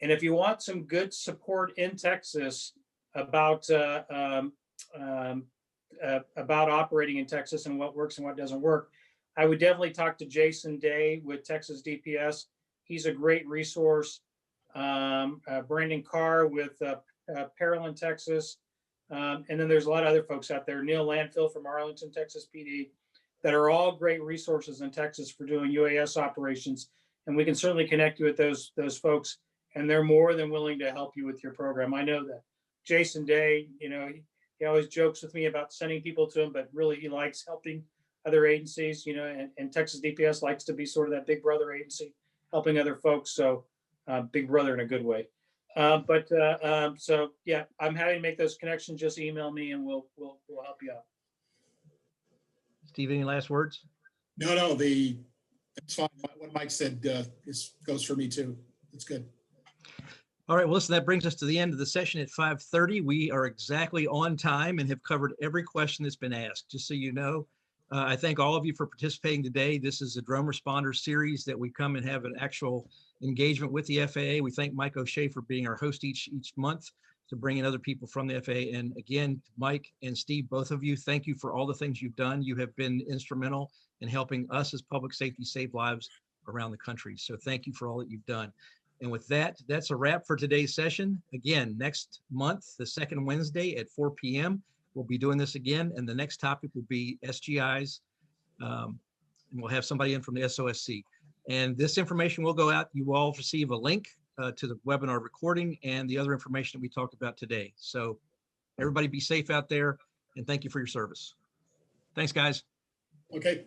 And if you want some good support in Texas about operating in Texas and what works and what doesn't work, I would definitely talk to Jason Day with Texas DPS. He's a great resource. Brandon Carr with Pearland, Texas. And then there's a lot of other folks out there. Neil Landfill from Arlington, Texas PD, that are all great resources in Texas for doing UAS operations. And we can certainly connect you with those folks, and they're more than willing to help you with your program. I know that Jason Day, He always jokes with me about sending people to him, but really he likes helping other agencies, you know, and Texas DPS likes to be sort of that big brother agency, helping other folks. So big brother in a good way. So yeah, I'm happy to make those connections. Just email me and we'll help you out. Steve, any last words? No, that's fine. What Mike said goes for me too. It's good. All right, well, listen, that brings us to the end of the session at 5:30. We are exactly on time and have covered every question that's been asked. Just so you know, I thank all of you for participating today. This is a drone responder series that we come and have an actual engagement with the FAA. We thank Mike O'Shea for being our host each month to bring in other people from the FAA. And again, Mike and Steve, both of you, thank you for all the things you've done. You have been instrumental in helping us as public safety save lives around the country. So thank you for all that you've done. And with that, that's a wrap for today's session. Again, next month, the second Wednesday at 4 p.m., we'll be doing this again. And the next topic will be SGIs. And we'll have somebody in from the SOSC. And this information will go out. You will all receive a link to the webinar recording and the other information that we talked about today. So everybody be safe out there, and thank you for your service. Thanks, guys. Okay.